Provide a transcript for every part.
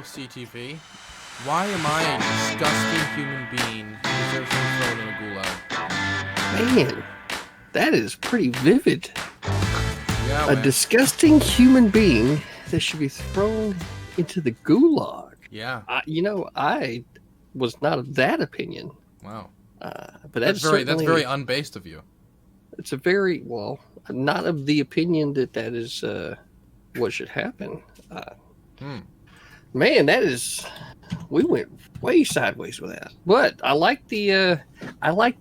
CTV. Why am I a disgusting human being who deserves to be thrown in a gulag? Man, that is pretty vivid. Yeah, A man. disgusting human being that should be thrown into the gulag. Yeah. I was not of that opinion. Wow. But That's very unbased of you. It's a very, well, not of the opinion that is what should happen. Man, we went way sideways with that. But I like the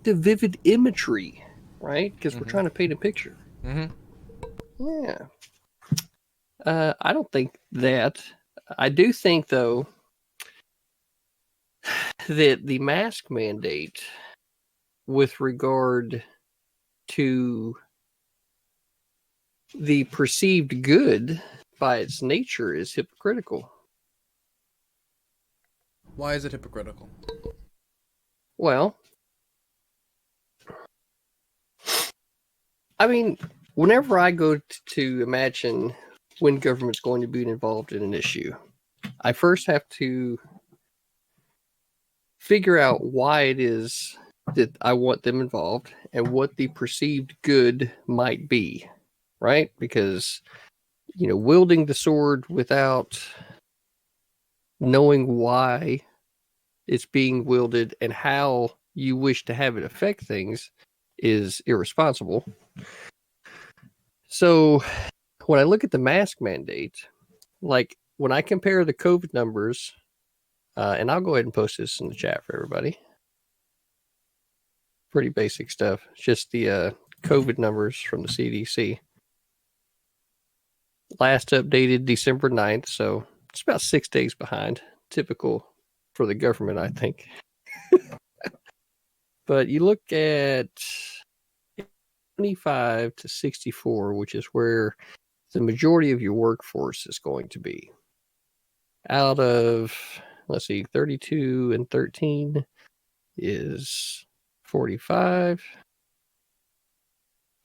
vivid imagery, right? Because we're trying to paint a picture. Yeah. I don't think that. I do think, though, that the mask mandate with regard to the perceived good by its nature is hypocritical. Why is it hypocritical? Well, I mean, whenever I go to imagine when government's going to be involved in an issue, I first have to figure out why it is that I want them involved and what the perceived good might be, right? Because, wielding the sword without knowing why it's being wielded and how you wish to have it affect things is irresponsible. So when I look at the mask mandate, like when I compare the COVID numbers, and I'll go ahead and post this in the chat for everybody. Pretty basic stuff. It's just the COVID numbers from the CDC. Last updated December 9th, so it's about 6 days behind. Typical for the government, I think. But you look at 25 to 64, which is where the majority of your workforce is going to be. Out of, 32 and 13 is 45,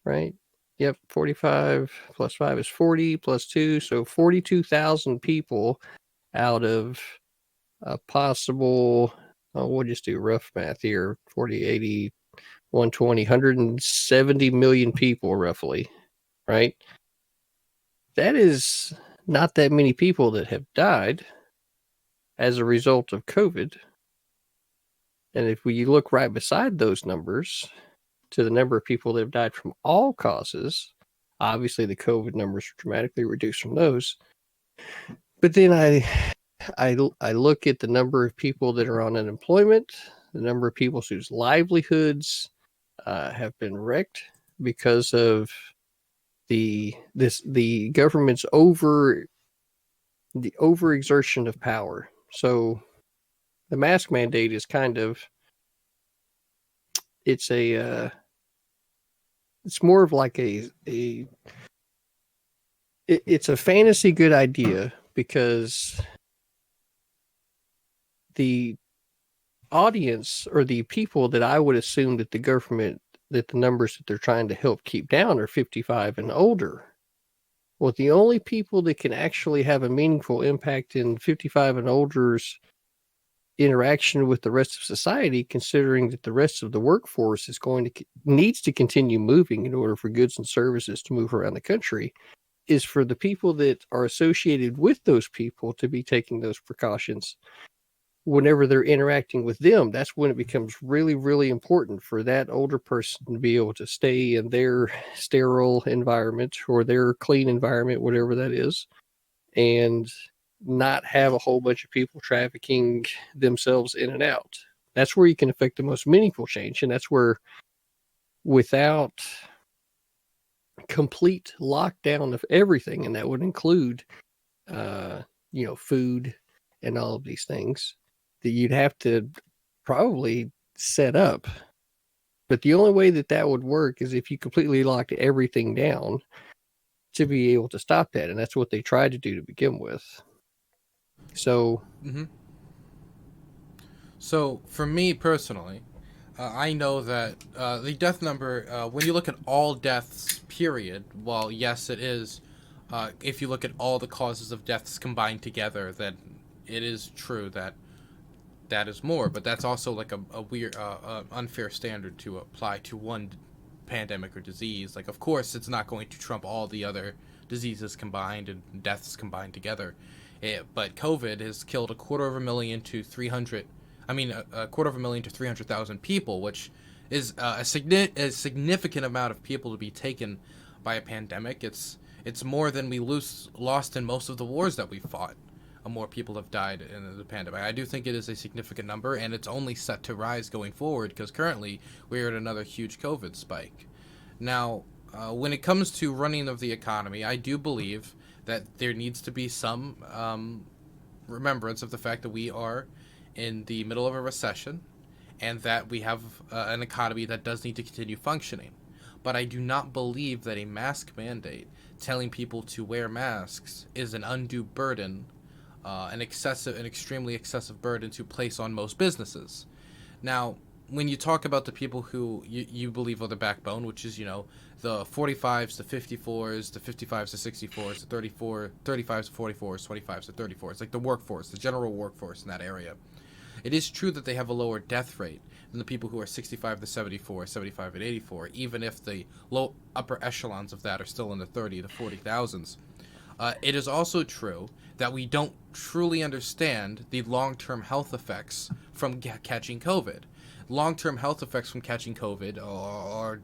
right? Yep, 45 plus 5 is 40 plus 2, so 42,000 people out of a possible, we'll just do rough math here, 40, 80, 120, 170 million people roughly, right? That is not that many people that have died as a result of COVID. And if we look right beside those numbers to the number of people that have died from all causes, obviously the COVID numbers are dramatically reduced from those. But then I look at the number of people that are on unemployment, the number of people whose livelihoods have been wrecked because of the government's overexertion of power. So the mask mandate is kind of, it's more of like it's a fantasy good idea because the audience or the people that I would assume that the numbers that they're trying to help keep down are 55 and older. Well, the only people that can actually have a meaningful impact in 55 and older's interaction with the rest of society, considering that the rest of the workforce needs to continue moving in order for goods and services to move around the country, is for the people that are associated with those people to be taking those precautions. Whenever they're interacting with them, that's when it becomes really, really important for that older person to be able to stay in their sterile environment or their clean environment, whatever that is, and not have a whole bunch of people trafficking themselves in and out. That's where you can affect the most meaningful change. And that's where, without complete lockdown of everything, and that would include, food and all of these things, that you'd have to probably set up. But the only way that would work is if you completely locked everything down to be able to stop that. And that's what they tried to do to begin with. So, So for me personally, I know that the death number, when you look at all deaths, period, while yes, it is, if you look at all the causes of deaths combined together, then it is true that that is more, but that's also like a weird, unfair standard to apply to one pandemic or disease. Like, of course, it's not going to trump all the other diseases combined and deaths combined together. But COVID has killed a quarter of a million to 300. I mean, a quarter of a million to 300,000 people, which is a significant amount of people to be taken by a pandemic. It's more than we lost in most of the wars that we fought. More people have died in the pandemic. I do think it is a significant number, and it's only set to rise going forward because currently we're at another huge COVID spike. Now, when it comes to running of the economy, I do believe that there needs to be some remembrance of the fact that we are in the middle of a recession and that we have an economy that does need to continue functioning. But I do not believe that a mask mandate telling people to wear masks is an undue burden, an extremely excessive burden to place on most businesses. Now, when you talk about the people who you believe are the backbone, which is, the 45s to 54s, the 55s to 64s, the 35s to 44s, 25s to 34s, like the workforce, the general workforce in that area. It is true that they have a lower death rate than the people who are 65 to 74, 75 to 84, even if the low upper echelons of that are still in the 30 to 40,000s. It is also true that we don't truly understand the long-term health effects from catching COVID. Long-term health effects from catching COVID are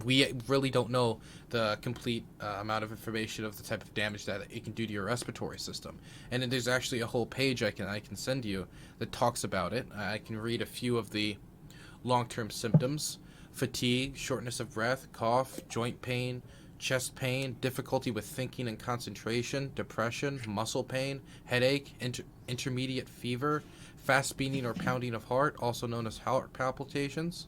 we really don't know the complete amount of information of the type of damage that it can do to your respiratory system. And there's actually a whole page I can send you that talks about it. I can read a few of the long-term symptoms: fatigue, shortness of breath, cough, joint pain, chest pain, difficulty with thinking and concentration, depression, muscle pain, headache, intermediate fever, fast beating or pounding of heart, also known as heart palpitations.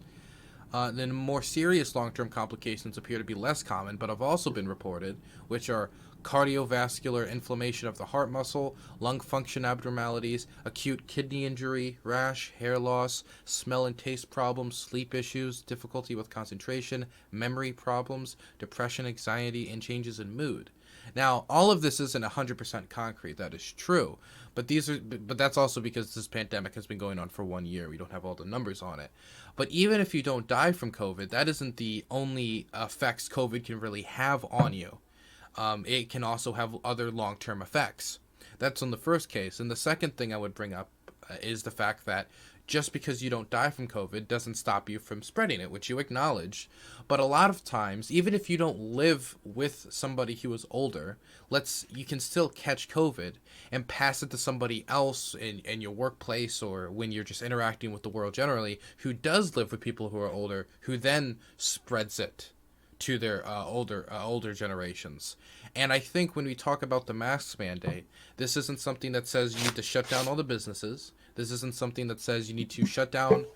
Then more serious long-term complications appear to be less common, but have also been reported, which are cardiovascular inflammation of the heart muscle, lung function abnormalities, acute kidney injury, rash, hair loss, smell and taste problems, sleep issues, difficulty with concentration, memory problems, depression, anxiety, and changes in mood. Now, all of this isn't 100% concrete. That is true, but that's also because this pandemic has been going on for 1 year. We don't have all the numbers on it. But even if you don't die from COVID, that isn't the only effects COVID can really have on you. It can also have other long-term effects. That's on the first case. And the second thing I would bring up is the fact that just because you don't die from COVID doesn't stop you from spreading it, which you acknowledge. But a lot of times, even if you don't live with somebody who is older, you can still catch COVID and pass it to somebody else in your workplace or when you're just interacting with the world generally who does live with people who are older, who then spreads it to their older generations. And I think when we talk about the masks mandate, this isn't something that says you need to shut down all the businesses. This isn't something that says you need to shut down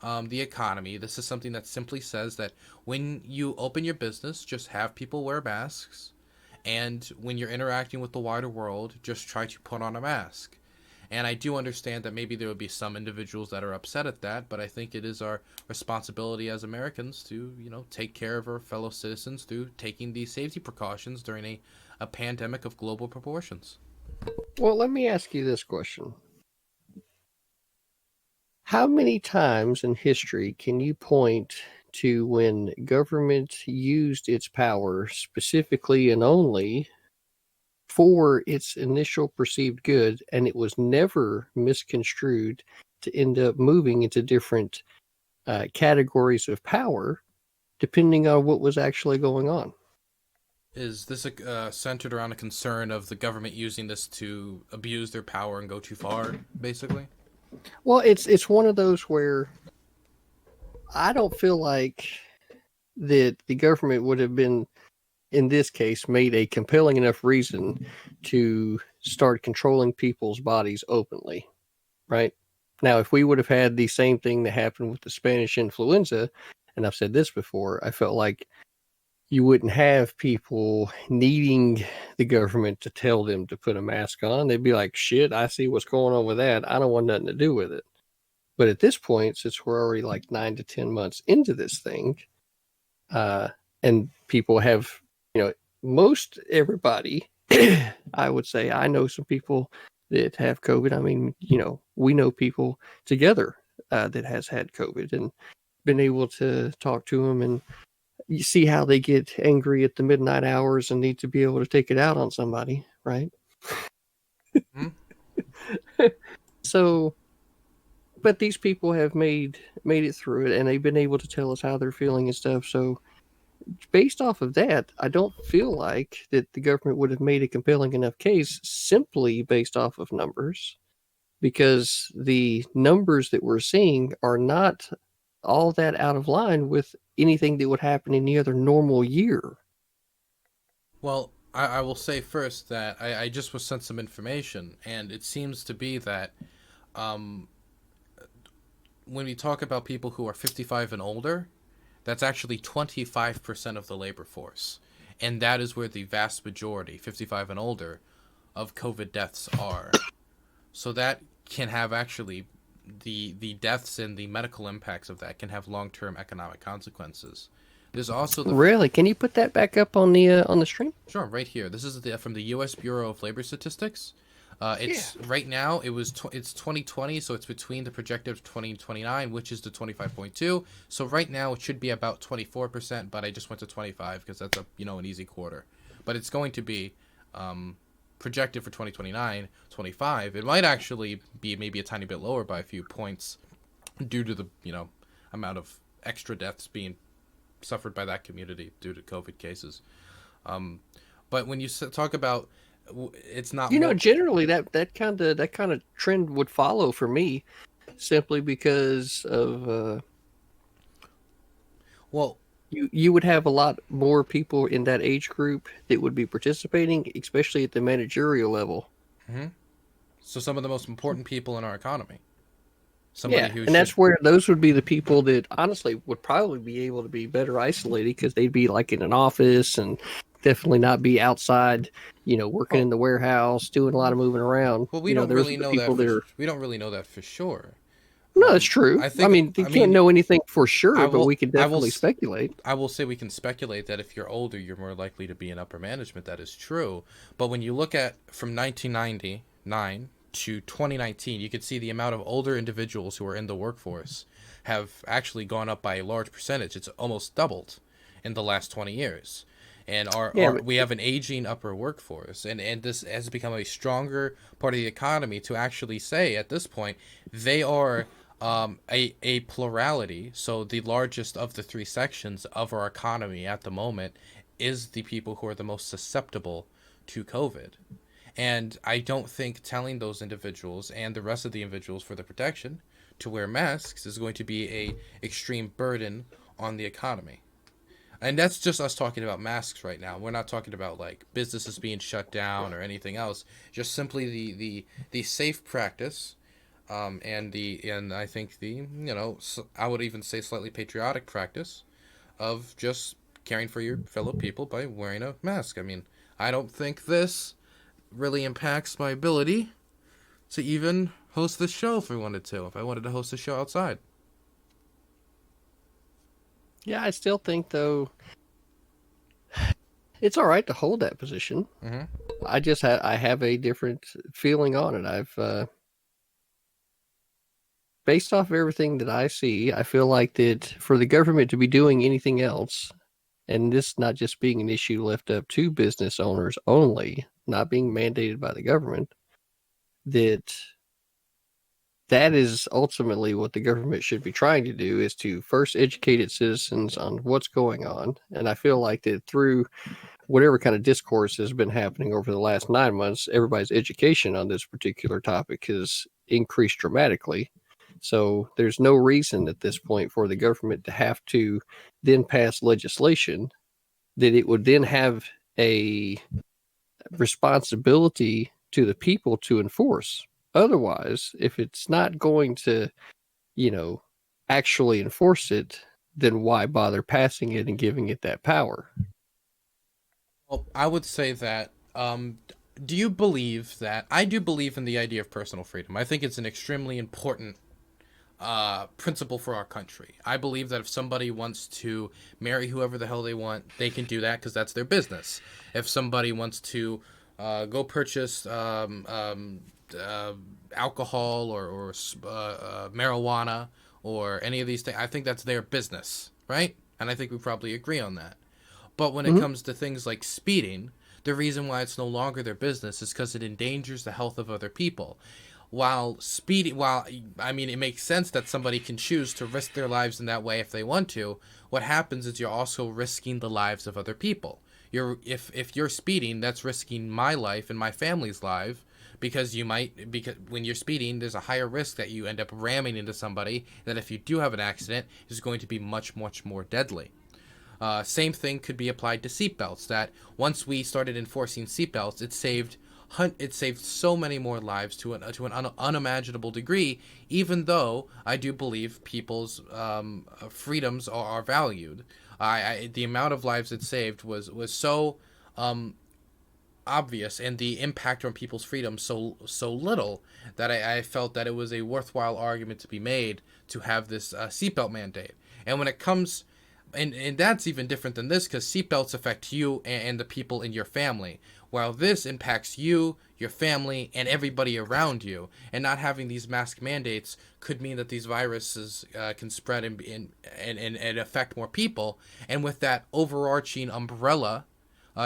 the economy. This is something that simply says that when you open your business, just have people wear masks. And when you're interacting with the wider world, just try to put on a mask. And I do understand that maybe there would be some individuals that are upset at that, but I think it is our responsibility as Americans to, take care of our fellow citizens through taking these safety precautions during a pandemic of global proportions. Well, let me ask you this question. How many times in history can you point to when government used its power specifically and only for its initial perceived good, and it was never misconstrued to end up moving into different categories of power depending on what was actually going on? Is this centered around a concern of the government using this to abuse their power and go too far, basically? Well, it's one of those where I don't feel like that the government would have been, in this case, made a compelling enough reason to start controlling people's bodies openly, right? Now, if we would have had the same thing that happened with the Spanish influenza, and I've said this before, I felt like you wouldn't have people needing the government to tell them to put a mask on. They'd be like, shit, I see what's going on with that. I don't want nothing to do with it. But at this point, since we're already like 9 to 10 months into this thing, and people have, most everybody, I would say, I know some people that have COVID. I mean, we know people together that has had COVID and been able to talk to them, and you see how they get angry at the midnight hours and need to be able to take it out on somebody, right? Hmm? So, but these people have made it through it, and they've been able to tell us how they're feeling and stuff. So, based off of that, I don't feel like that the government would have made a compelling enough case simply based off of numbers, because the numbers that we're seeing are not all that out of line with anything that would happen in any other normal year. Well, I will say first that I just was sent some information, and it seems to be that um, when we talk about people who are 55 and older, that's actually 25% of the labor force. And that is where the vast majority, 55 and older, of COVID deaths are. So that can have actually the deaths and the medical impacts of that can have long-term economic consequences. There's also the Really? Can you put that back up on the stream? Sure, right here. This is from the U.S. Bureau of Labor Statistics. Yeah. It's right now. It's 2020, so it's between the projected of 2029, which is the 25.2. So right now it should be about 24%, but I just went to 25 because that's an easy quarter. But it's going to be projected for 2029, 25. It might actually be maybe a tiny bit lower by a few points due to the amount of extra deaths being suffered by that community due to COVID cases. But when you talk about it's not more. Generally that kind of trend would follow for me, simply because of Well, you would have a lot more people in that age group that would be participating, especially at the managerial level. so some of the most important people in our economy, somebody Yeah, who and should. that's where those would be the people that honestly would probably be able to be better isolated, because they'd be like in an office and definitely not be outside, working Well, in the warehouse, doing a lot of moving around. we don't Those are really the know that people that are. we don't really know that for sure. No, that's true. I I think mean, you I can't mean know anything for I sure, but will we can I will definitely speculate. I will say we can speculate that if you're older, you're more likely to be in upper management. That is true. But when you look at from 1999 to 2019, you can see the amount of older individuals who are in the workforce have actually gone up by a large percentage. It's almost doubled in the last 20 years. And Yeah, but we have an aging upper workforce, and this has become a stronger part of the economy to actually say at this point they are a plurality. So the largest of the three sections of our economy at the moment is the people who are the most susceptible to COVID. And I don't think telling those individuals and the rest of the individuals for the protection to wear masks is going to be a extreme burden on the economy. And that's just us talking about masks right now. We're not talking about like businesses being shut down or anything else. Just simply the safe practice, and I think I would even say slightly patriotic practice of just caring for your fellow people by wearing a mask. I mean, I don't think this really impacts my ability to even host this show if I wanted to. If I wanted to host a show outside. yeah, I still think though it's all right to hold that position. Mm-hmm. I have a different feeling on it. I've based off of everything that I see, I feel like that for the government to be doing anything else, and this not just being an issue left up to business owners only, not being mandated by the government, that is ultimately what the government should be trying to do, is to first educate its citizens on what's going on. And I feel like that through whatever kind of discourse has been happening over the last 9 months, everybody's education on this particular topic has increased dramatically. So there's no reason at this point for the government to have to then pass legislation that it would then have a responsibility to the people to enforce. Otherwise, if it's not going to, you know, actually enforce it, then why bother passing it and giving it that power? Well, I would say that. Do you believe that? I do believe in the idea of personal freedom. I think it's an extremely important principle for our country. I believe that if somebody wants to marry whoever the hell they want, they can do that because that's their business. If somebody wants to go purchase uh, alcohol or marijuana or any of these things. I think that's their business, right? And I think we probably agree on that. But when it Hmm. comes to things like speeding, the reason why it's no longer their business is because it endangers the health of other people. While I mean, it makes sense that somebody can choose to risk their lives in that way if they want to. What happens is you're also risking the lives of other people. If you're speeding, that's risking my life and my family's life because when you're speeding, there's a higher risk that you end up ramming into somebody that if you do have an accident is going to be much more deadly. Same thing could be applied to seatbelts. That once we started enforcing seatbelts, it saved so many more lives to an unimaginable degree. Even though I do believe people's freedoms are valued, the amount of lives it saved was so obvious, and the impact on people's freedom so little that I felt that it was a worthwhile argument to be made to have this seatbelt mandate. And when it comes, and that's even different than this because seatbelts affect you and the people in your family, while this impacts you, your family, and everybody around you. And not having these mask mandates could mean that these viruses can spread and affect more people. And with that overarching umbrella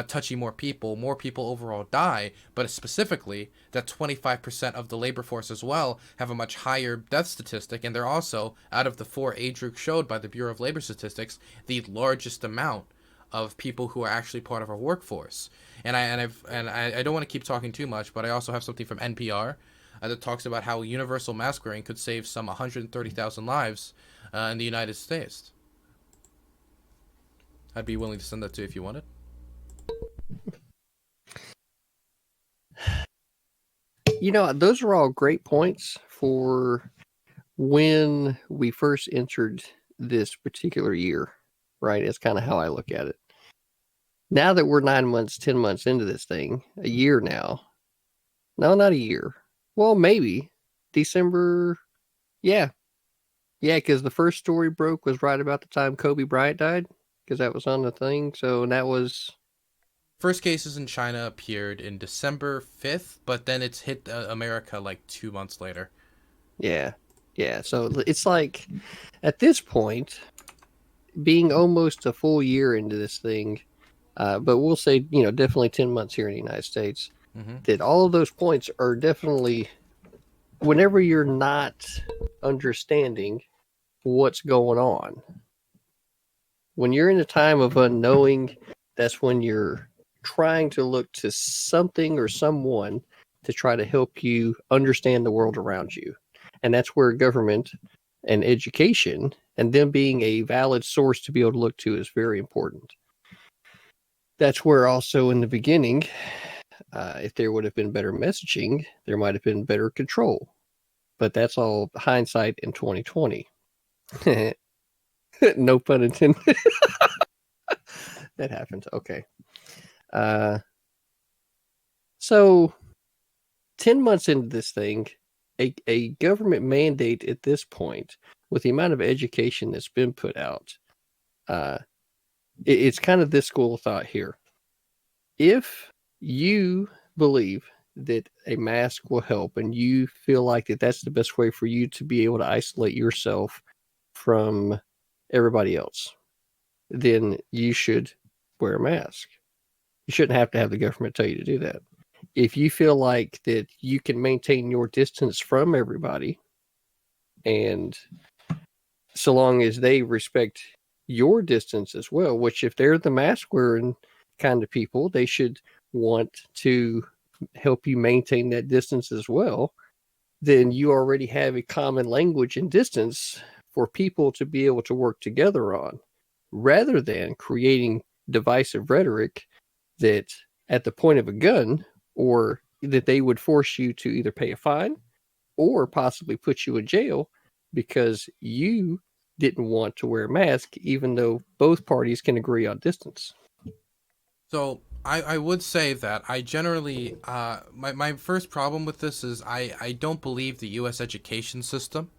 touching more people overall die, but specifically that 25% of the labor force as well have a much higher death statistic, and they're also, out of the four age groups showed by the Bureau of Labor Statistics, the largest amount of people who are actually part of our workforce. And I don't want to keep talking too much, but I also have something from NPR that talks about how universal mask wearing could save some 130,000 lives in the United States. I'd be willing to send that to you if you wanted. Those are all great points for when we first entered this particular year, right? It's kind of how I look at it. Now that we're 9 months, 10 months into this thing, a year now. No, not a year. Well, maybe December. Yeah. Yeah, because the first story broke was right about the time Kobe Bryant died, because that was on the thing. So that was, First cases in China appeared in December 5th, but then it's hit America like 2 months later. yeah. Yeah. So it's like at this point, being almost a full year into this thing, but we'll say, definitely 10 months here in the United States, Hmm. that all of those points are definitely, whenever you're not understanding what's going on, when you're in a time of unknowing, that's when you're trying to look to something or someone to try to help you understand the world around you. And that's where government and education and them being a valid source to be able to look to is very important. That's where also in the beginning, if there would have been better messaging, there might have been better control. But that's all hindsight in 2020. No pun intended. That happened. Okay. Uh, so 10 months into this thing, a government mandate at this point, with the amount of education that's been put out, uh, it's kind of this school of thought here. If you believe that a mask will help and you feel like that's the best way for you to be able to isolate yourself from everybody else, then you should wear a mask. You shouldn't have to have the government tell you to do that. If you feel like that you can maintain your distance from everybody, and so long as they respect your distance as well, which if they're the mask wearing kind of people, they should want to help you maintain that distance as well, then you already have a common language and distance for people to be able to work together on, rather than creating divisive rhetoric that at the point of a gun, or that they would force you to either pay a fine or possibly put you in jail because you didn't want to wear a mask, even though both parties can agree on distance. So I would say that I generally my first problem with this is I don't believe the U.S. education system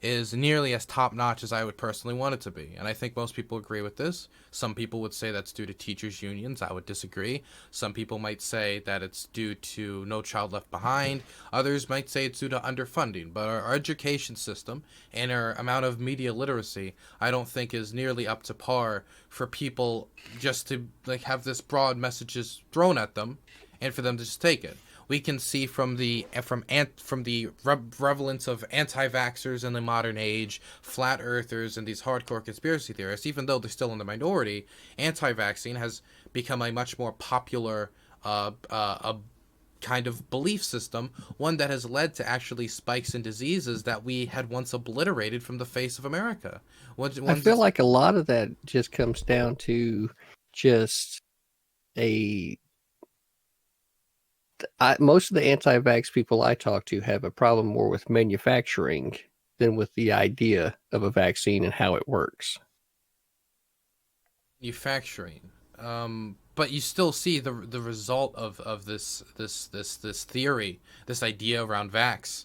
is nearly as top notch as I would personally want it to be. And I think most people agree with this. Some people would say that's due to teachers' unions. I would disagree. Some people might say that it's due to No Child Left Behind. Others might say it's due to underfunding. But our education system and our amount of media literacy, I don't think is nearly up to par for people just to like have this broad messages thrown at them and for them to just take it. We can see from the prevalence of anti-vaxxers in the modern age, flat earthers, and these hardcore conspiracy theorists, even though they're still in the minority, anti-vaccine has become a much more popular kind of belief system, one that has led to actually spikes in diseases that we had once obliterated from the face of America. I feel like a lot of that just comes down to just most of the anti-vax people I talk to have a problem more with manufacturing than with the idea of a vaccine and how it works. Manufacturing, but you still see the result of this theory, this idea around vax,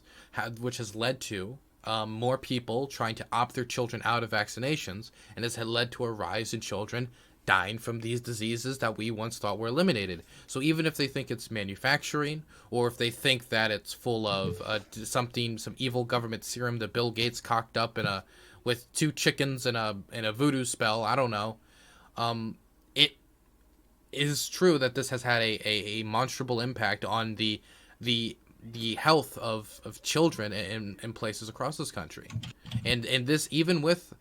which has led to more people trying to opt their children out of vaccinations, and has led to a rise in children dying from these diseases that we once thought were eliminated. So even if they think it's manufacturing, or if they think that it's full of some evil government serum that Bill Gates cocked up with 2 chickens and a voodoo spell, I don't know. It is true that this has had a monstrable impact on the health of children in places across this country, and this even with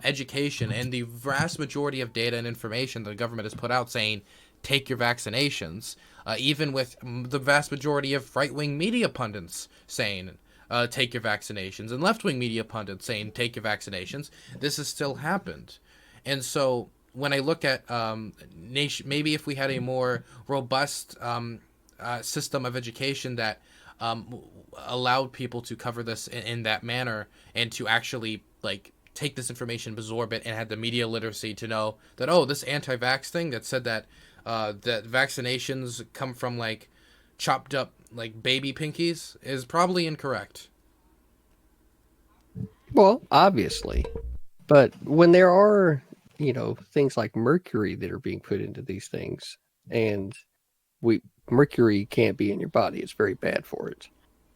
education and the vast majority of data and information the government has put out saying take your vaccinations, even with the vast majority of right-wing media pundits saying take your vaccinations, and left-wing media pundits saying take your vaccinations, this has still happened. And so when I look at maybe if we had a more robust system of education that allowed people to cover this in that manner, and to actually like take this information, absorb it, and had the media literacy to know that, oh, this anti-vax thing that said that that vaccinations come from like chopped up like baby pinkies is probably incorrect. Well, obviously. But when there are, things like mercury that are being put into these things, and mercury can't be in your body, it's very bad for it.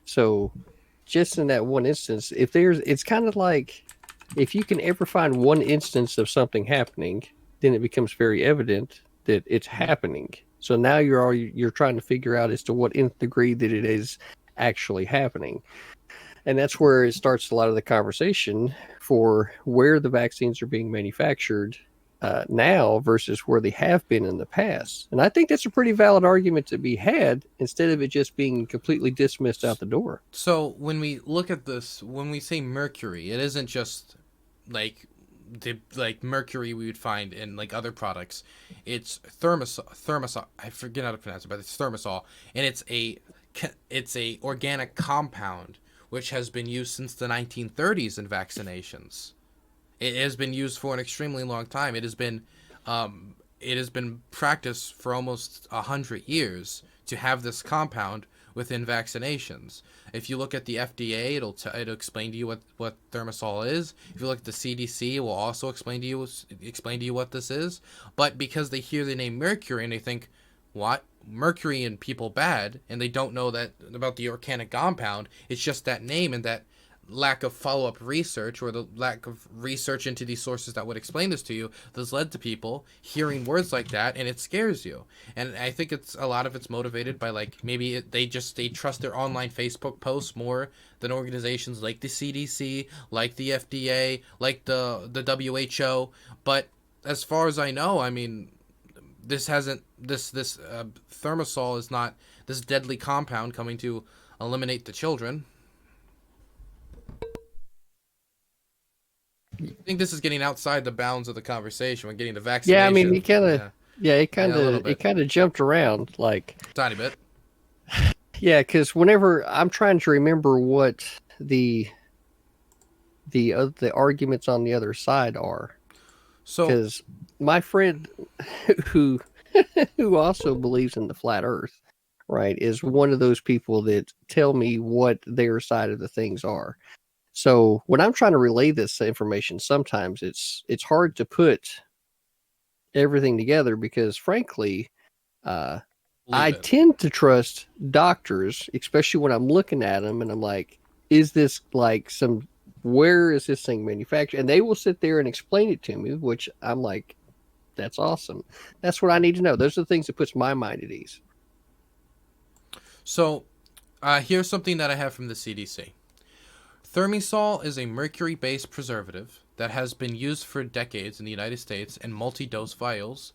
So just in that one instance, it's kind of like if you can ever find one instance of something happening, then it becomes very evident that it's happening. So now you're trying to figure out as to what nth degree that it is actually happening. And that's where it starts a lot of the conversation for where the vaccines are being manufactured now versus where they have been in the past. And I think that's a pretty valid argument to be had, instead of it just being completely dismissed out the door. So when we look at this, when we say mercury, it isn't just like the mercury we would find in like other products. It's thermosol. I forget how to pronounce it, but it's thermosol, and it's a organic compound which has been used since the 1930s in vaccinations. It has been used for an extremely long time. It has been practiced for almost 100 years to have this compound within vaccinations. If you look at the FDA, it'll explain to you what thermosol is. If you look at the CDC, it will also explain to you what this is. But because they hear the name mercury and they think, what? Mercury in people bad, and they don't know that about the organic compound. It's just that name and that lack of follow-up research, or the lack of research into these sources that would explain this to you, that's led to people hearing words like that, and it scares you. And I think a lot of it's motivated by like maybe they trust their online Facebook posts more than organizations like the CDC, like the FDA, like the WHO. But as far as I know, I mean, this thermosol is not this deadly compound coming to eliminate the children. I think this is getting outside the bounds of the conversation when getting the vaccination. Yeah, I mean, it kind of jumped around like tiny bit. Yeah, because whenever I'm trying to remember what the arguments on the other side are, so because my friend who also believes in the flat Earth, right, is one of those people that tell me what their side of the things are. So when I'm trying to relay this information, sometimes it's hard to put everything together because, frankly, Believe I it. tend to trust doctors, especially when I'm looking at them and I'm like, is this like some, where is this thing manufactured? And they will sit there and explain it to me, which I'm like, that's awesome. That's what I need to know. Those are the things that puts my mind at ease. So, here's something that I have from the CDC. Thimerosal is a mercury-based preservative that has been used for decades in the United States in multi-dose vials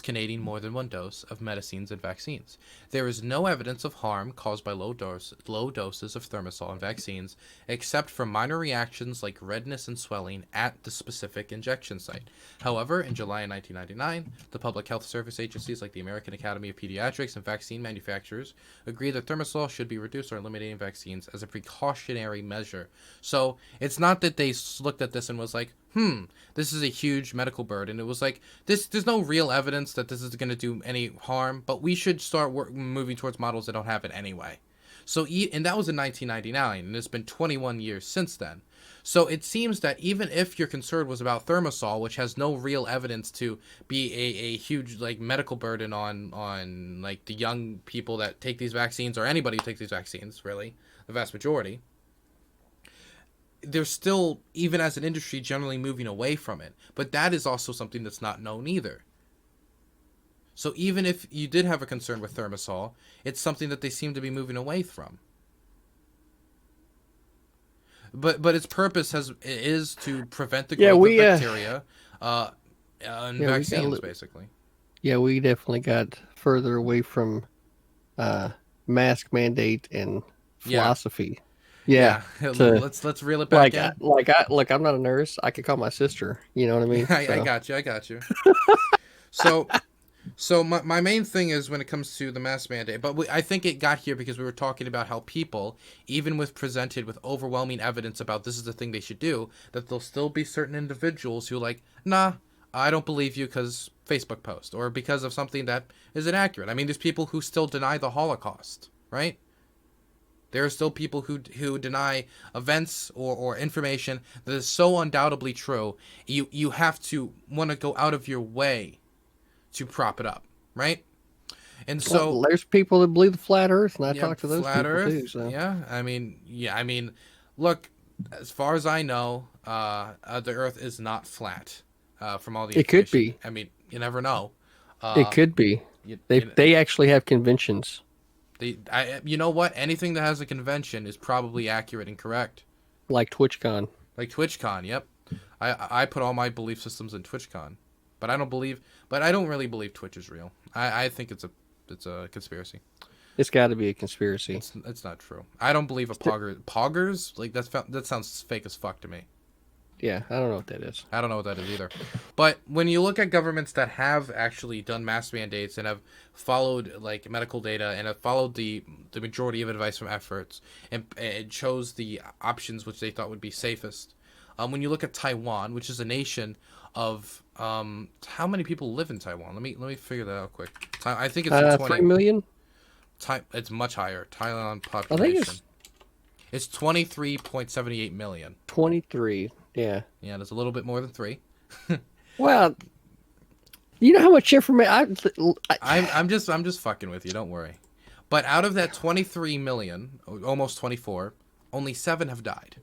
containing more than one dose of medicines and vaccines. There is no evidence of harm caused by low doses of thimerosal in vaccines, except for minor reactions like redness and swelling at the specific injection site. However, in July 1999, the public health service agencies like the American Academy of Pediatrics and vaccine manufacturers agreed that thimerosal should be reduced or eliminated in vaccines as a precautionary measure. So it's not that they looked at this and was like, this is a huge medical burden. It was like, there's no real evidence that this is going to do any harm, but we should start moving towards models that don't have it anyway. So, and that was in 1999, and it's been 21 years since then. So it seems that even if your concern was about thimerosal, which has no real evidence to be a huge like medical burden on like the young people that take these vaccines, or anybody who takes these vaccines, really, the vast majority, they're still, even as an industry, generally moving away from it. But that is also something that's not known either. So even if you did have a concern with thimerosal, it's something that they seem to be moving away from. But its purpose is to prevent the growth of bacteria in vaccines, basically. Yeah, we definitely got further away from mask mandate and philosophy. Yeah. To, let's reel it back in. Like I'm not a nurse. I could call my sister. You know what I mean? I got you. So my main thing is when it comes to the mask mandate, but I think it got here because we were talking about how people, even with presented with overwhelming evidence about this is the thing they should do, that there'll still be certain individuals who are like, nah, I don't believe you because Facebook post, or because of something that is inaccurate. I mean, there's people who still deny the Holocaust, right? There are still people who deny events or information that is so undoubtedly true. You have to want to go out of your way to prop it up, right? And so there's people that believe the flat Earth, and I talk to those flat people Earth, too. So I mean, look, as far as I know, the Earth is not flat. From all the information, it could be. I mean, you never know. It could be. They actually have conventions. You know what? Anything that has a convention is probably accurate and correct. Like TwitchCon. Like TwitchCon, yep. I put all my belief systems in TwitchCon, but I don't really believe Twitch is real. I think it's a conspiracy. It's got to be a conspiracy. It's not true. I don't believe poggers. Like that sounds fake as fuck to me. Yeah, I don't know what that is. I don't know what that is either. But when you look at governments that have actually done mask mandates and have followed like medical data and have followed the majority of advice from experts and chose the options which they thought would be safest. When you look at Taiwan, which is a nation of how many people live in Taiwan? Let me figure that out quick. I think it's 3 million. It's much higher. Thailand population. It's 23.78 million. 23. Yeah. Yeah, that's a little bit more than 3. Well, you know how much information I'm just fucking with you. Don't worry. But out of that 23 million, almost 24, only 7 have died.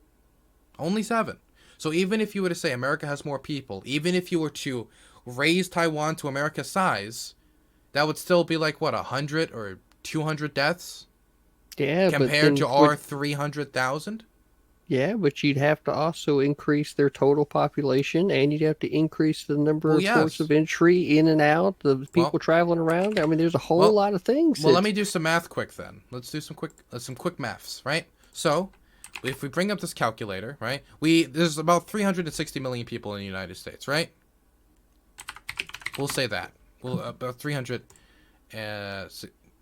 Only 7. So even if you were to say America has more people, even if you were to raise Taiwan to America's size, that would still be like what, 100 or 200 deaths? Yeah, compared to our 300,000. Yeah, but you'd have to also increase their total population, and you'd have to increase the number of ports of entry in and out, the people traveling around. I mean, there's a whole lot of things. Well, let me do some math quick then. Let's do some quick maths, right? So, if we bring up this calculator, right? There's about 360 million people in the United States, right? We'll say that. About 300.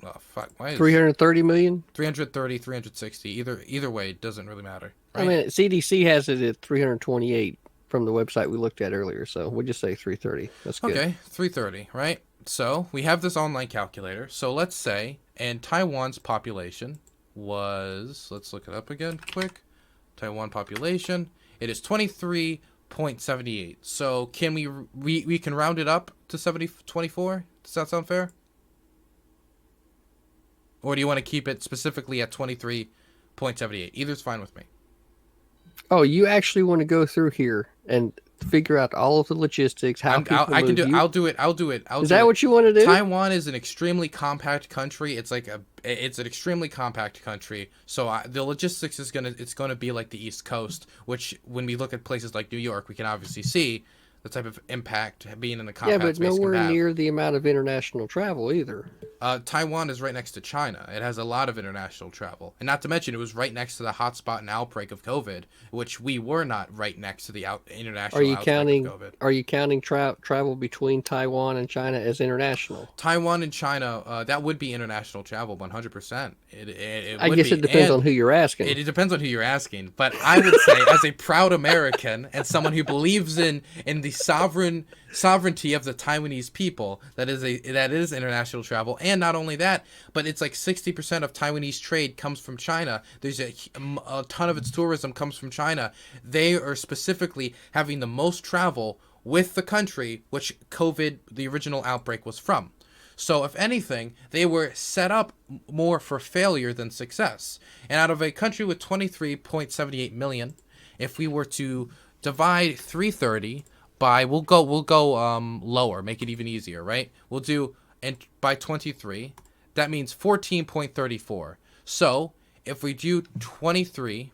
Oh, fuck. Why is 330 million? 330, 360. Either way, it doesn't really matter. Right? I mean, CDC has it at 328 from the website we looked at earlier, so we'll just say 330. That's good. Okay, 330, right? So we have this online calculator. So let's say, and Taiwan's population was, let's look it up again quick. Taiwan population. It is 23.78. So can we can round it up to 24? Does that sound fair? Or do you want to keep it specifically at 23.78? Either's fine with me. Oh, you actually want to go through here and figure out all of the logistics, how people I can move. do. I'll do it. Is that what you want to do? Taiwan is an extremely compact country. It's an extremely compact country. So the logistics is gonna be like the East Coast, which when we look at places like New York, we can obviously see the type of impact being in the compact Yeah, but space nowhere can have. near the amount of international travel either. Taiwan is right next to China. It has a lot of international travel. And not to mention, it was right next to the hotspot and outbreak of COVID, which we were not right next to the international outbreak of COVID. Are you counting travel between Taiwan and China as international? Taiwan and China, that would be international travel, 100%. I guess it depends on who you're asking. It depends on who you're asking. But I would say, as a proud American and someone who believes in the sovereignty of the Taiwanese people, that is international travel. And not only that, but it's like 60% of Taiwanese trade comes from China. There's a ton of its tourism comes from China. They are specifically having the most travel with the country which COVID, the original outbreak, was from. So if anything, they were set up more for failure than success. And out of a country with 23.78 million, if we were to divide 330 by, we'll go lower, make it even easier, right? We'll do, and by 23, that means 14.34. So if we do 23,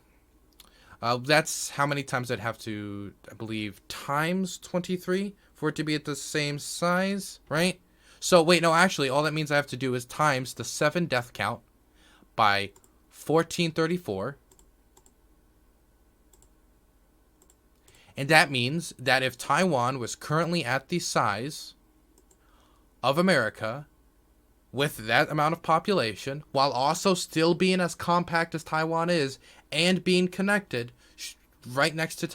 that's how many times I'd have to, I believe, times 23 for it to be at the same size, right? So wait, no, actually, all that means I have to do is times the 7 death count by 1434. And that means that if Taiwan was currently at the size of America with that amount of population, while also still being as compact as Taiwan is and being connected right next to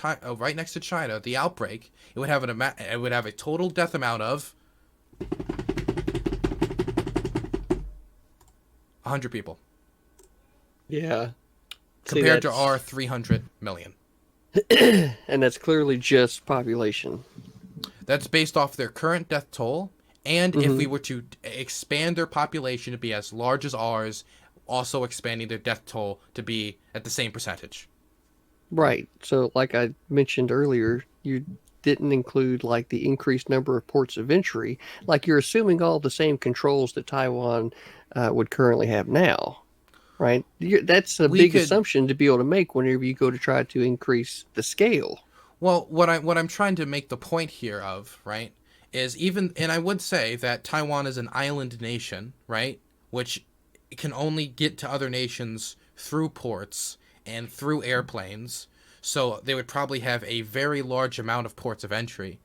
China, the outbreak, it would have a total death amount of 100 people. Yeah. Compared to our 300 million. And that's clearly just population. That's based off their current death toll. And if we were to expand their population to be as large as ours, also expanding their death toll to be at the same percentage. Right. So like I mentioned earlier, you didn't include like the increased number of ports of entry. Like you're assuming all the same controls that Taiwan would currently have now. Right? That's a big assumption to be able to make whenever you go to try to increase the scale. Well, what I'm trying to make the point here of, right, is and I would say that Taiwan is an island nation, right, which can only get to other nations through ports and through airplanes. So they would probably have a very large amount of ports of entry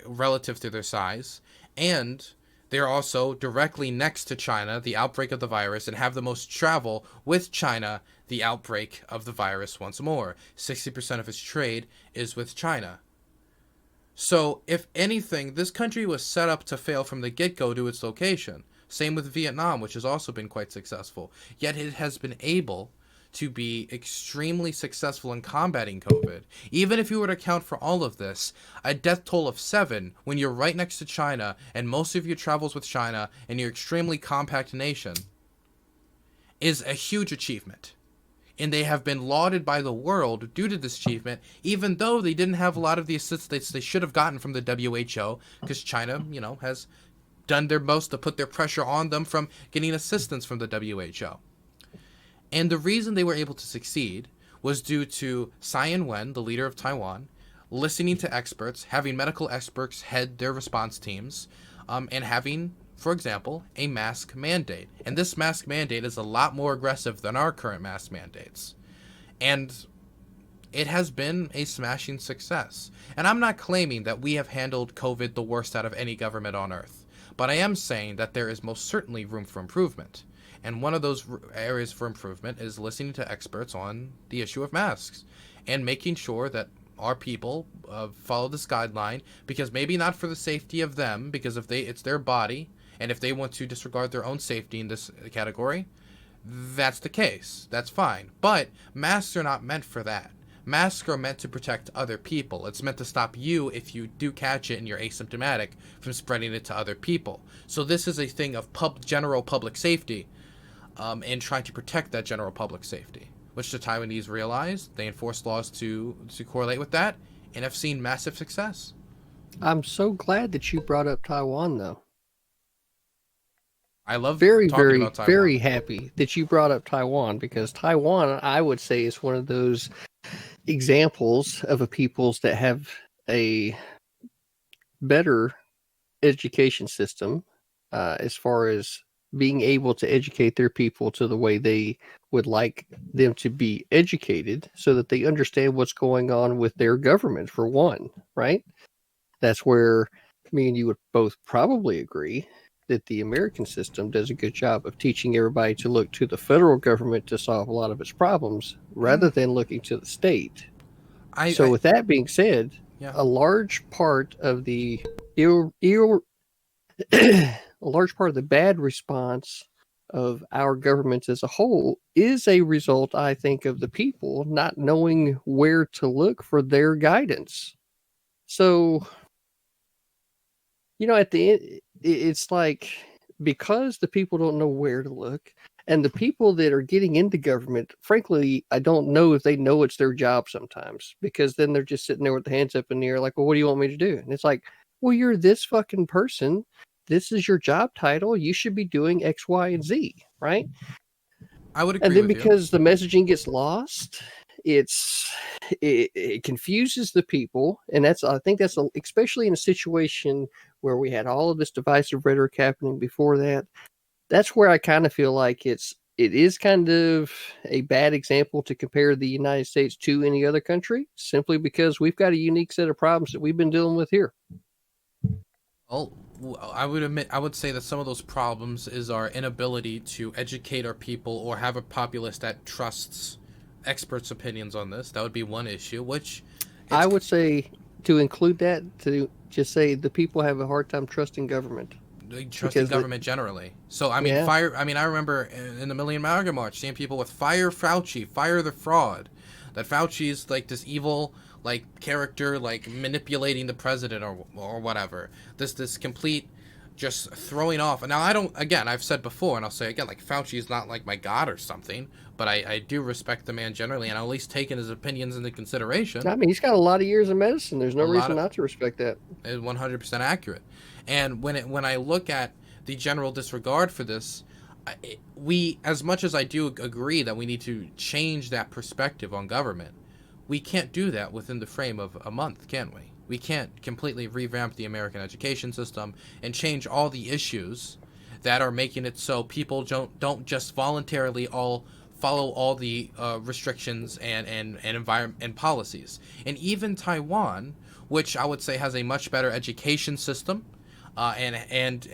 relative to their size. And they're also directly next to China, the outbreak of the virus, and have the most travel with China, the outbreak of the virus once more. 60% of its trade is with China. So, if anything, this country was set up to fail from the get-go to its location. Same with Vietnam, which has also been quite successful. Yet it has been able to be extremely successful in combating COVID. Even if you were to account for all of this, a death toll of 7 when you're right next to China and most of your travels with China and your extremely compact nation is a huge achievement. And they have been lauded by the world due to this achievement, even though they didn't have a lot of the assistance they should have gotten from the WHO, because China, has done their most to put their pressure on them from getting assistance from the WHO. And the reason they were able to succeed was due to Tsai Ing-wen, the leader of Taiwan, listening to experts, having medical experts head their response teams, and having, for example, a mask mandate. And this mask mandate is a lot more aggressive than our current mask mandates. And it has been a smashing success. And I'm not claiming that we have handled COVID the worst out of any government on earth. But I am saying that there is most certainly room for improvement. And one of those areas for improvement is listening to experts on the issue of masks and making sure that our people follow this guideline, because maybe not for the safety of them, because it's their body, and if they want to disregard their own safety in this category, that's the case. That's fine. But masks are not meant for that. Masks are meant to protect other people. It's meant to stop you, if you do catch it and you're asymptomatic, from spreading it to other people. So this is a thing of general public safety, and trying to protect that general public safety, which the Taiwanese realized. They enforced laws to correlate with that, and have seen massive success. I'm so glad that you brought up Taiwan, though. I love Very, talking very, about Taiwan. very happy that you brought up Taiwan, because Taiwan, I would say, is one of those examples of a peoples that have a better education system, as far as being able to educate their people to the way they would like them to be educated, so that they understand what's going on with their government, for one, right? That's where me and you would both probably agree that the American system does a good job of teaching everybody to look to the federal government to solve a lot of its problems, rather than looking to the state. So with that being said, yeah. a large part of the a large part of the bad response of our government as a whole is a result, I think, of the people not knowing where to look for their guidance. So, at the end, it's like, because the people don't know where to look, and the people that are getting into government, frankly, I don't know if they know it's their job sometimes, because then they're just sitting there with their hands up in the air like, well, what do you want me to do? And it's like, well, you're this fucking person. This is your job title. You should be doing X, Y, and Z, right? I would agree and then with because the messaging gets lost, it confuses the people, and I think that's especially in a situation where we had all of this divisive rhetoric happening before that. That's where I kind of feel like it is kind of a bad example to compare the United States to any other country, simply because we've got a unique set of problems that we've been dealing with here. Well, I would say that some of those problems is our inability to educate our people, or have a populace that trusts experts' opinions on this. That would be one issue, which I would say, to include that, to just say the people have a hard time trusting government. Trusting government generally. So, I mean, I remember in the Million Malaga March seeing people with "Fire Fauci, fire the fraud." That Fauci's like this evil, like, character, like manipulating the president or whatever. This complete just throwing off. And now I've said before, and I'll say again, like, Fauci is not like my god or something, but I do respect the man generally, and I'll at least taken his opinions into consideration. I mean, he's got a lot of years in medicine. There's no reason not to respect that. It's 100% accurate. And when I look at the general disregard for this, we, as much as I do agree that we need to change that perspective on government, we can't do that within the frame of a month, can we? We can't completely revamp the American education system and change all the issues that are making it so people don't just voluntarily all follow all the restrictions and environment and policies. And even Taiwan, which I would say has a much better education system, and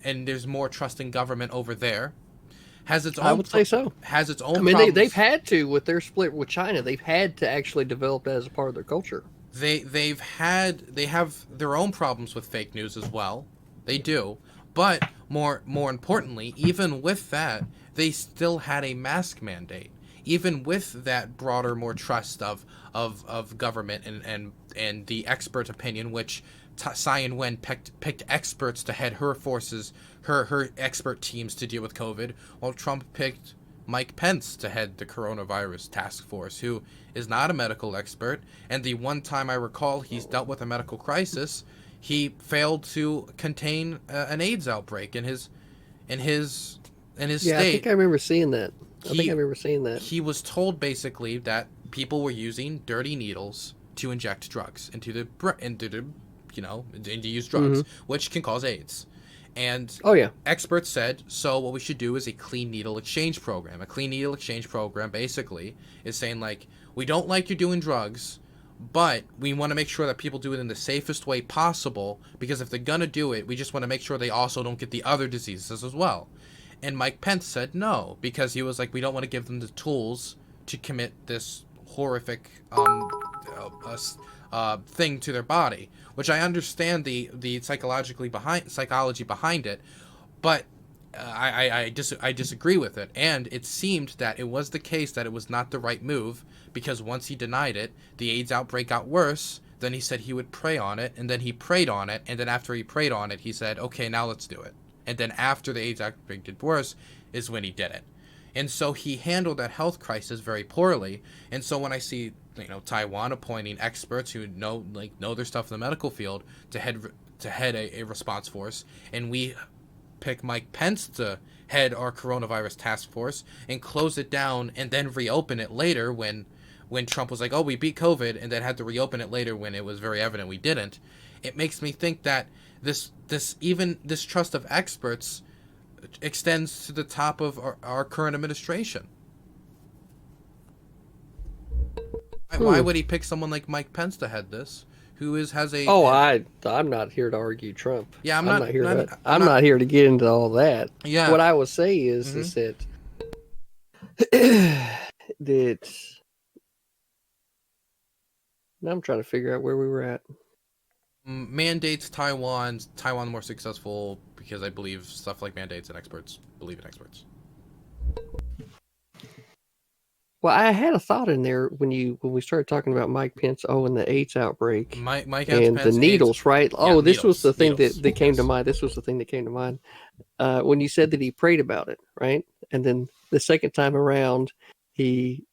there's more trust in government over there, has its own. I would say so. Has its own. I mean, they've had to, with their split with China. They've had to actually develop that as a part of their culture. They have their own problems with fake news as well. They do, but more importantly, even with that, they still had a mask mandate. Even with that broader, more trust of government and the expert opinion, which Tsai Ing-wen picked experts to head her forces, her expert teams to deal with COVID, while Trump picked Mike Pence to head the coronavirus task force, who is not a medical expert. And the one time I recall he's dealt with a medical crisis, he failed to contain an AIDS outbreak in his state. I think I remember seeing that. He was told basically that people were using dirty needles to inject drugs into use drugs, which can cause AIDS. And experts said, so what we should do is a clean needle exchange program. A clean needle exchange program basically is saying, like, we don't like you doing drugs, but we want to make sure that people do it in the safest way possible, because if they're going to do it, we just want to make sure they also don't get the other diseases as well. And Mike Pence said no, because he was like, we don't want to give them the tools to commit this horrific thing to their body, which I understand the psychology behind it, but I disagree with it, and it seemed that it was the case that it was not the right move, because once he denied it, the AIDS outbreak got worse. Then he said he would pray on it, and then he prayed on it, and then after he prayed on it, he said, "Okay, now let's do it." And then after the AIDS outbreak did worse, is when he did it. And so he handled that health crisis very poorly. And so when I see, Taiwan appointing experts who know their stuff in the medical field to head a response force, and we pick Mike Pence to head our coronavirus task force and close it down and then reopen it later when Trump was like, "Oh, we beat COVID," and then had to reopen it later when it was very evident we didn't. It makes me think that this trust of experts extends to the top of our current administration. Why would he pick someone like Mike Pence to head this, who has a? Oh, I'm not here to argue Trump. Yeah, I'm not here to get into all that. Yeah. What I will say is that that. Now I'm trying to figure out where we were at. Mandates Taiwan more successful because I believe stuff like mandates and experts believe in experts. Well, I had a thought in there when we started talking about Mike Pence, and the AIDS outbreak, Mike and Pence, the needles, AIDS, right? Yeah, this was the thing that came yes. to mind. This was the thing that came to mind when you said that he prayed about it, right? And then the second time around, he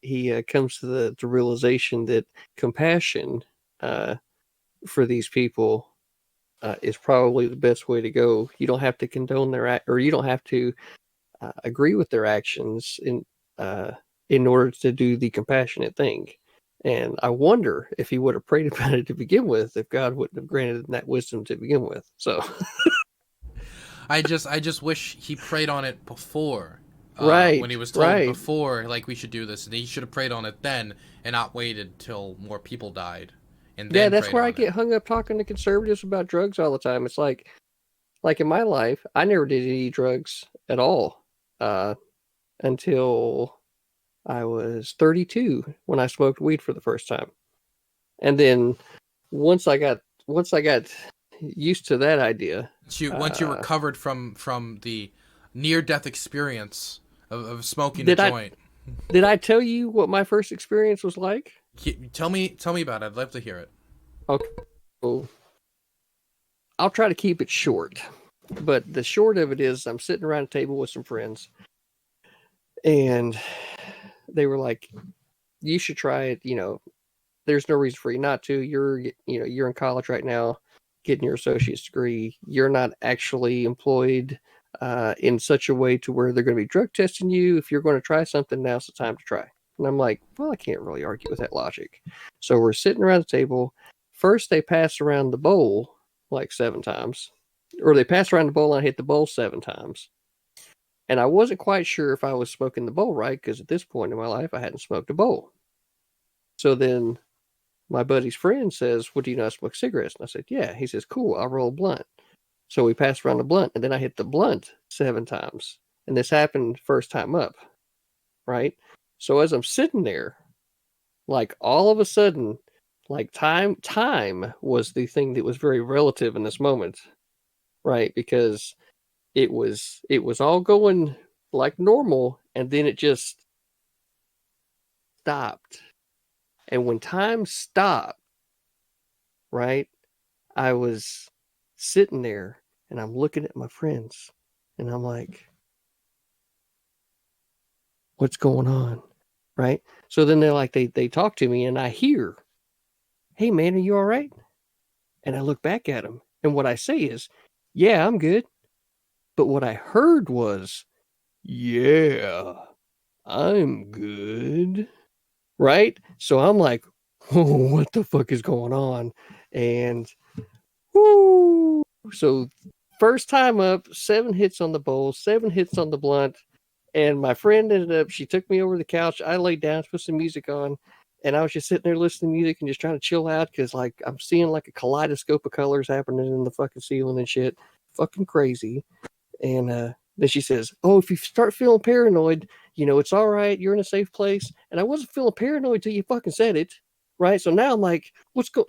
comes to the realization that compassion for these people is probably the best way to go. You don't have to condone their act, or you don't have to agree with their actions in order to do the compassionate thing. And I wonder if he would have prayed about it to begin with, if God wouldn't have granted him that wisdom to begin with. So I just wish he prayed on it before. Right. When he was told before, like, we should do this, and he should have prayed on it then and not waited till more people died. And then that's where I get hung up talking to conservatives about drugs all the time. It's like in my life, I never did any drugs at all until I was 32 when I smoked weed for the first time. And then once I got used to that idea, once you recovered from the near-death experience of smoking a joint. Did I tell you what my first experience was like? Tell me about it. I'd love to hear it. Okay. Well, I'll try to keep it short. But the short of it is, I'm sitting around a table with some friends, and they were like, "You should try it. There's no reason for you not to. You're in college right now, getting your associate's degree. You're not actually employed in such a way to where they're going to be drug testing you. If you're going to try something, now's the time to try." And I'm like, well, I can't really argue with that logic. So we're sitting around the table. First, they pass around the bowl like 7 times. Or they pass around the bowl and I hit the bowl 7 times. And I wasn't quite sure if I was smoking the bowl right, because at this point in my life, I hadn't smoked a bowl. So then my buddy's friend says, "Well, do you know how to smoke cigarettes?" And I said, "Yeah." He says, "Cool, I'll roll a blunt." So we passed around the blunt, and then I hit the blunt 7 times. And this happened first time up, right? So as I'm sitting there, like, all of a sudden, like, time was the thing that was very relative in this moment, right? Because it was all going like normal, and then it just stopped. And when time stopped, right, I was sitting there and I'm looking at my friends and I'm like, what's going on? Right? So then they're like, they talk to me and I hear, "Hey man, are you all right?" And I look back at them and what I say is, "Yeah, I'm good." But what I heard was, "Yeah, I'm good." Right? So I'm like, "Oh, what the fuck is going on?" And whoo! So first time up, 7 hits on the bowl, 7 hits on the blunt. And my friend ended up, she took me over the couch. I laid down, put some music on, and I was just sitting there listening to music and just trying to chill out because, like, I'm seeing like a kaleidoscope of colors happening in the fucking ceiling and shit. Fucking crazy. And then she says, "Oh, if you start feeling paranoid, it's all right. You're in a safe place." And I wasn't feeling paranoid till you fucking said it, right? So now I'm like, what's going?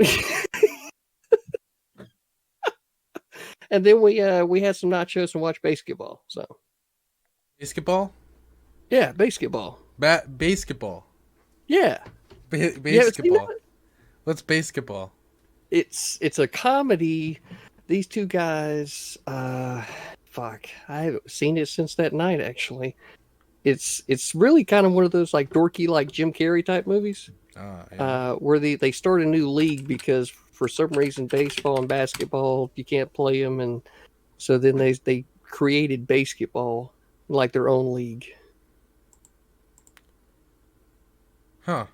And then we had some nachos and watched basketball. So Basketball? Yeah, basketball. Basketball. Yeah. You haven't seen Basketball. that? What's basketball? It's a comedy. These two guys, fuck, I haven't seen it since that night. Actually, it's really kind of one of those like dorky, like Jim Carrey type movies, Yeah. where they start a new league because for some reason baseball and basketball you can't play them, and so then they created basketball like their own league. Huh.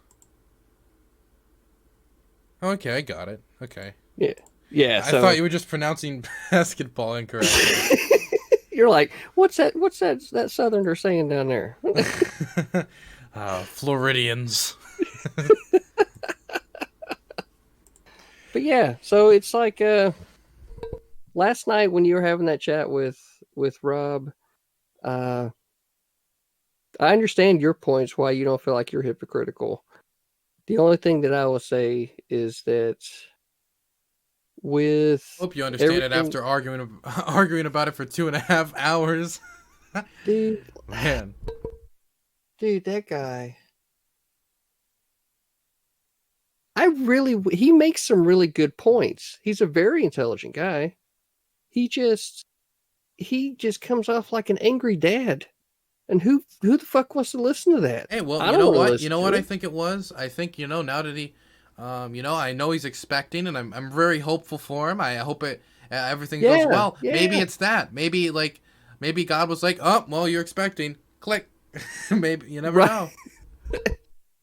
Okay, I got it. Okay. Yeah, yeah. I thought So you were just pronouncing basketball incorrectly. you're like, what's that? What's that Southerner saying down there? Floridians. But yeah, so it's like last night when you were having that chat with Rob, uh, I understand your points why you don't feel like you're hypocritical. The only thing that I will say is that with Hope you understand it everything, after arguing about it for 2.5 hours. dude, Man, dude, that guy, he makes some really good points. He's a very intelligent guy. He just he just comes off like an angry dad. And who the fuck wants to listen to that? hey, well, I you don't know want to what? You listen know to what I it. think it was? I think, now that I know he's expecting, and I'm very hopeful for him. I hope everything goes Yeah, well. Maybe yeah, it's that. Maybe God was like, oh, well, you're expecting. Click. Maybe you never right. know.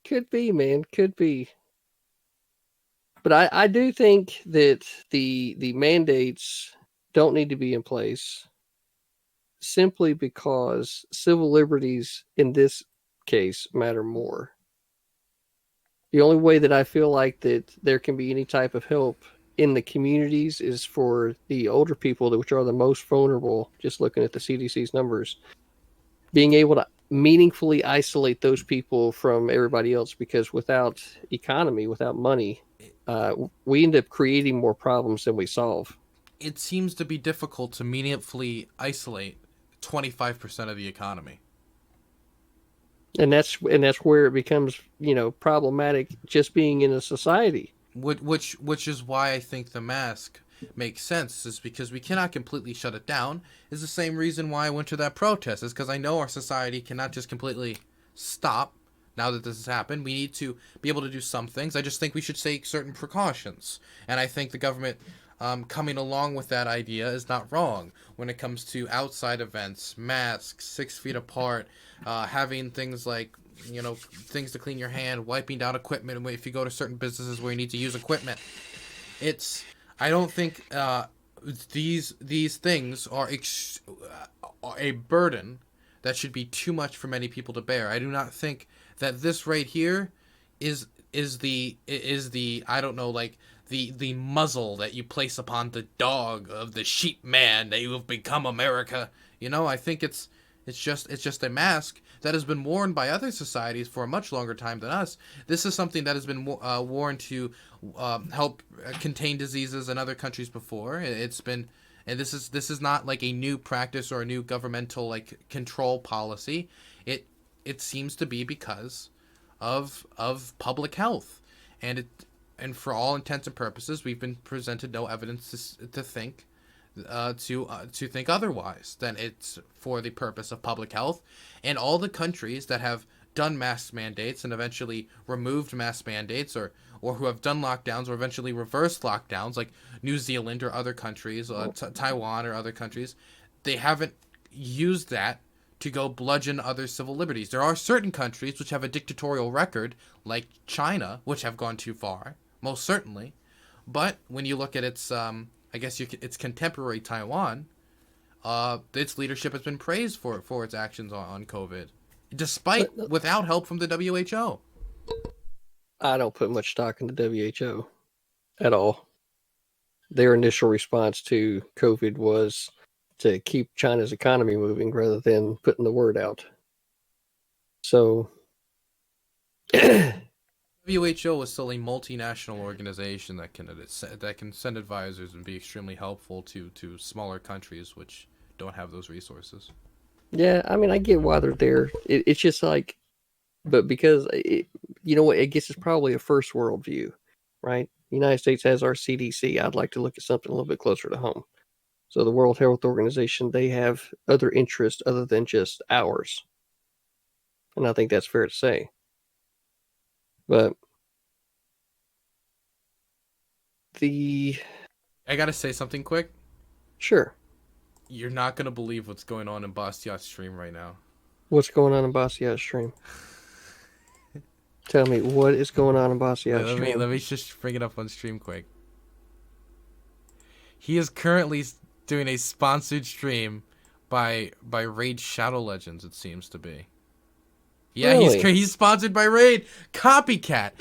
Could be, man, could be. But I do think that the mandates don't need to be in place simply because civil liberties in this case matter more. The only way that I feel like that there can be any type of help in the communities is for the older people, which are the most vulnerable. Just looking at the CDC's numbers, being able to meaningfully isolate those people from everybody else, because without economy, without money, we end up creating more problems than we solve. It seems to be difficult to meaningfully isolate 25% of the economy. And that's where it becomes problematic just being in a society. Which is why I think the mask makes sense, is because we cannot completely shut it down. Is the same reason why I went to that protest, is because I know our society cannot just completely stop. Now that this has happened, we need to be able to do some things. I just think we should take certain precautions, and I think the government coming along with that idea is not wrong when it comes to outside events, masks, 6 feet apart, having things like things to clean your hand, wiping down equipment if you go to certain businesses where you need to use equipment. It's I don't think these things are a burden that should be too much for many people to bear. I do not think that this right here is the I don't know, like the muzzle that you place upon the dog of the sheep man that you have become America. I think it's just a mask that has been worn by other societies for a much longer time than us. This is something that has been worn to help contain diseases in other countries before. It's been, and this is not like a new practice or a new governmental like control policy. It seems to be because of public health, and for all intents and purposes, we've been presented no evidence to think otherwise than it's for the purpose of public health. And all the countries that have done mask mandates and eventually removed mask mandates, or who have done lockdowns or eventually reversed lockdowns, like New Zealand or other countries, Taiwan or other countries, they haven't used that to go bludgeon other civil liberties. There are certain countries which have a dictatorial record, like China, which have gone too far, most certainly. But when you look at its contemporary Taiwan, its leadership has been praised for its actions on COVID, despite without help from the WHO. I don't put much stock in the WHO at all. Their initial response to COVID was to keep China's economy moving rather than putting the word out. So, WHO is still a multinational organization that can send advisors and be extremely helpful to smaller countries which don't have those resources. Yeah, I mean, I get why they're there. It's just like, but because you know what, I guess it's probably a first world view, right? The United States has our CDC. I'd like to look at something a little bit closer to home. So the World Health Organization, they have other interests other than just ours, and I think that's fair to say. But the I gotta say something quick. sure, You're not gonna believe what's going on in Bastiat's stream right now. what's going on in Bastiat's stream? Tell me what is going on in Bastiat's stream. Let me just bring it up on stream quick. He is currently doing a sponsored stream by Raid Shadow Legends. It seems to be. Yeah, Really? he's sponsored by Raid. Copycat.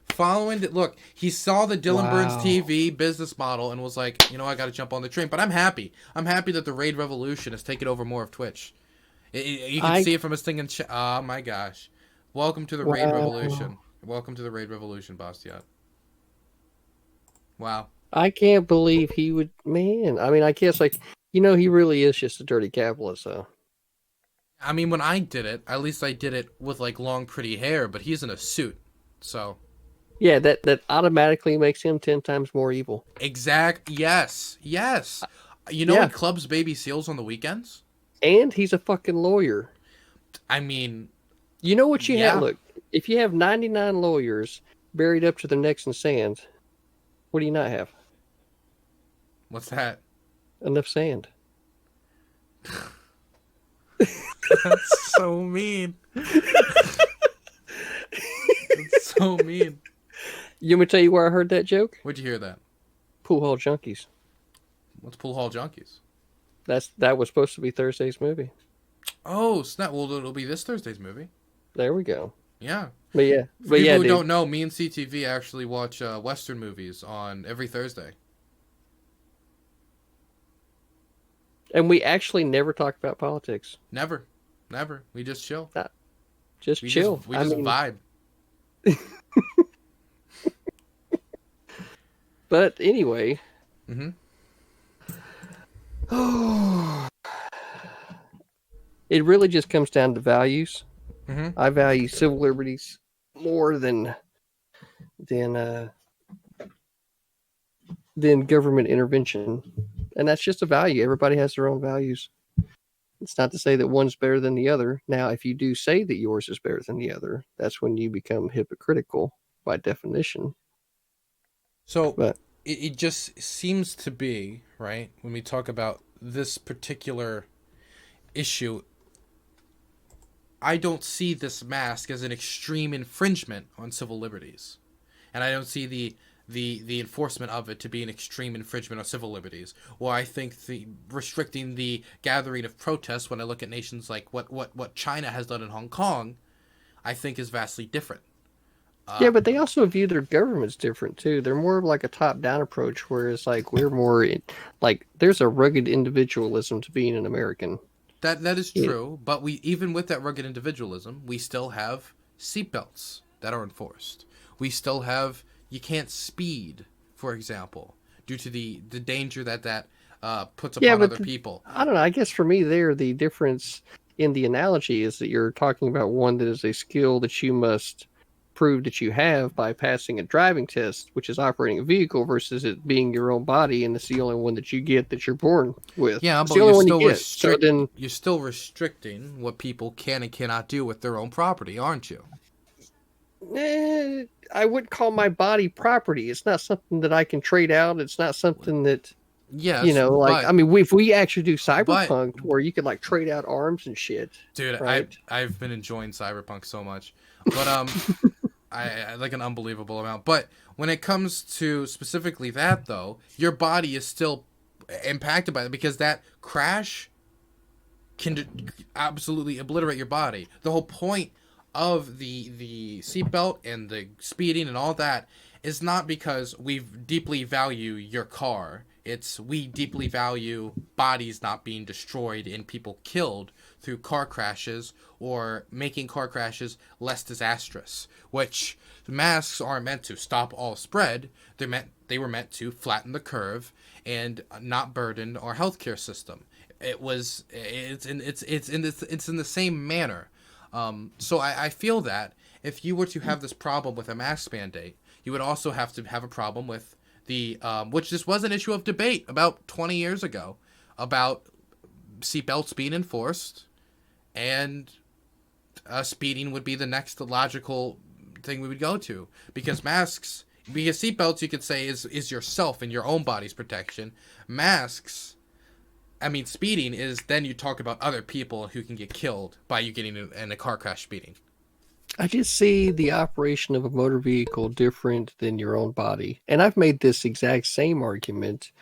Following it. Look, he saw the Dylan Burns Wow. TV business model and was like, you know, I got to jump on the train. But I'm happy. I'm happy that the Raid Revolution has taken over more of Twitch. You can see it from his thing in chat. Oh my gosh. Welcome to the Raid Revolution. Welcome to the Raid Revolution, Bastiat. Wow. I can't believe he would, man. I mean, I guess, like, you know, he really is just a dirty capitalist, though. I mean, when I did it, at least I did it with like long, pretty hair. But he's in a suit, so Yeah, that automatically makes him 10 times more evil. Yes. You know, Yeah. he clubs baby seals on the weekends. And he's a fucking lawyer. I mean, You know what you yeah. have? Look, if you have 99 lawyers buried up to their necks in sand, what do you not have? What's that? Enough sand. That's so mean. That's so mean. You want me to tell you where I heard that joke? Where'd you hear that? Pool Hall Junkies. What's Pool Hall Junkies? That was supposed to be Thursday's movie. Oh, snap. Well, it'll be this Thursday's movie. There we go. Yeah. But yeah. For people who don't know, me and CTV actually watch Western movies on every Thursday. And we actually never talk about politics. Never. We just chill. Just chill. We just vibe. But anyway. Mm-hmm. It really just comes down to values. Mm-hmm. I value civil liberties more than government intervention, and that's just a value. Everybody has their own values. It's not to say that one's better than the other. Now, if you do say that yours is better than the other, that's when you become hypocritical by definition. So it just seems to be, right, when we talk about this particular issue, I don't see this mask as an extreme infringement on civil liberties. And I don't see the enforcement of it to be an extreme infringement on civil liberties. Or I think the restricting the gathering of protests, when I look at nations like what China has done in Hong Kong, I think is vastly different. Yeah, but they also view their governments different too. They're more of like a top-down approach, whereas like we're more like there's a rugged individualism to being an American. That is true, but we even with that rugged individualism, we still have seatbelts that are enforced. We still have you can't speed, for example, due to the danger that puts upon other people. I don't know. I guess for me, the difference in the analogy is that you're talking about one that is a skill that you must prove that you have by passing a driving test, which is operating a vehicle, versus it being your own body, and it's the only one that you get that you're born with. Yeah, it's but the only one you get. So then you're still restricting what people can and cannot do with their own property, aren't you? I wouldn't call my body property. It's not something that I can trade out. It's not something that, yes, you know, like, I mean, if we actually do cyberpunk where you could like trade out arms and shit. Dude, right? I've been enjoying cyberpunk so much, but I like an unbelievable amount. But when it comes to specifically that, though, your body is still impacted by it because that crash can absolutely obliterate your body. The whole point of the seatbelt and the speeding and all that is not because we deeply value your car. It's we deeply value bodies not being destroyed and people killed through car crashes or making car crashes less disastrous, which masks aren't meant to stop all spread. They were meant to flatten the curve and not burden our healthcare system. it's in the same manner. So I feel that if you were to have this problem with a mask mandate, you would also have to have a problem with the which this was an issue of debate about 20 years ago about seatbelts being enforced, and speeding would be the next logical thing we would go to, because seatbelts you could say is yourself and your own body's protection. Masks, I mean, speeding is then you talk about other people who can get killed by you getting in a car crash speeding. I just see the operation of a motor vehicle different than your own body. And I've made this exact same argument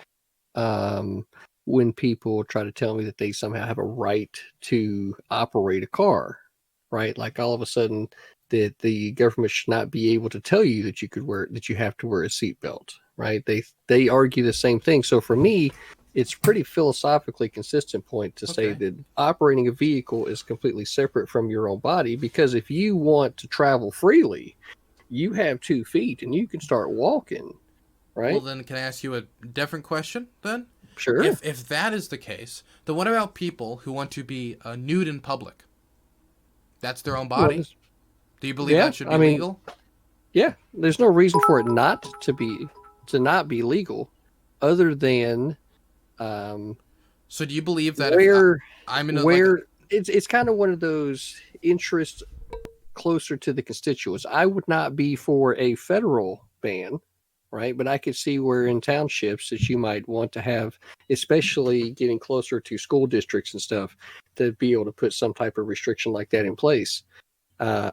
when people try to tell me that they somehow have a right to operate a car, right? Like all of a sudden that the government should not be able to tell you that you have to wear a seatbelt, right? They argue the same thing. So for me, it's pretty philosophically consistent point to say that operating a vehicle is completely separate from your own body, because if you want to travel freely, you have 2 feet and you can start walking, right? Well, then can I ask you a different question then? Sure. If that is the case, then what about people who want to be nude in public? That's their own body. Do you believe that should be legal? Yeah, there's no reason for it not to be legal, other than. So do you believe that it's kind of one of those interests closer to the constituents? I would not be for a federal ban, right? But I could see where in townships that you might want to have, especially getting closer to school districts and stuff, to be able to put some type of restriction like that in place. And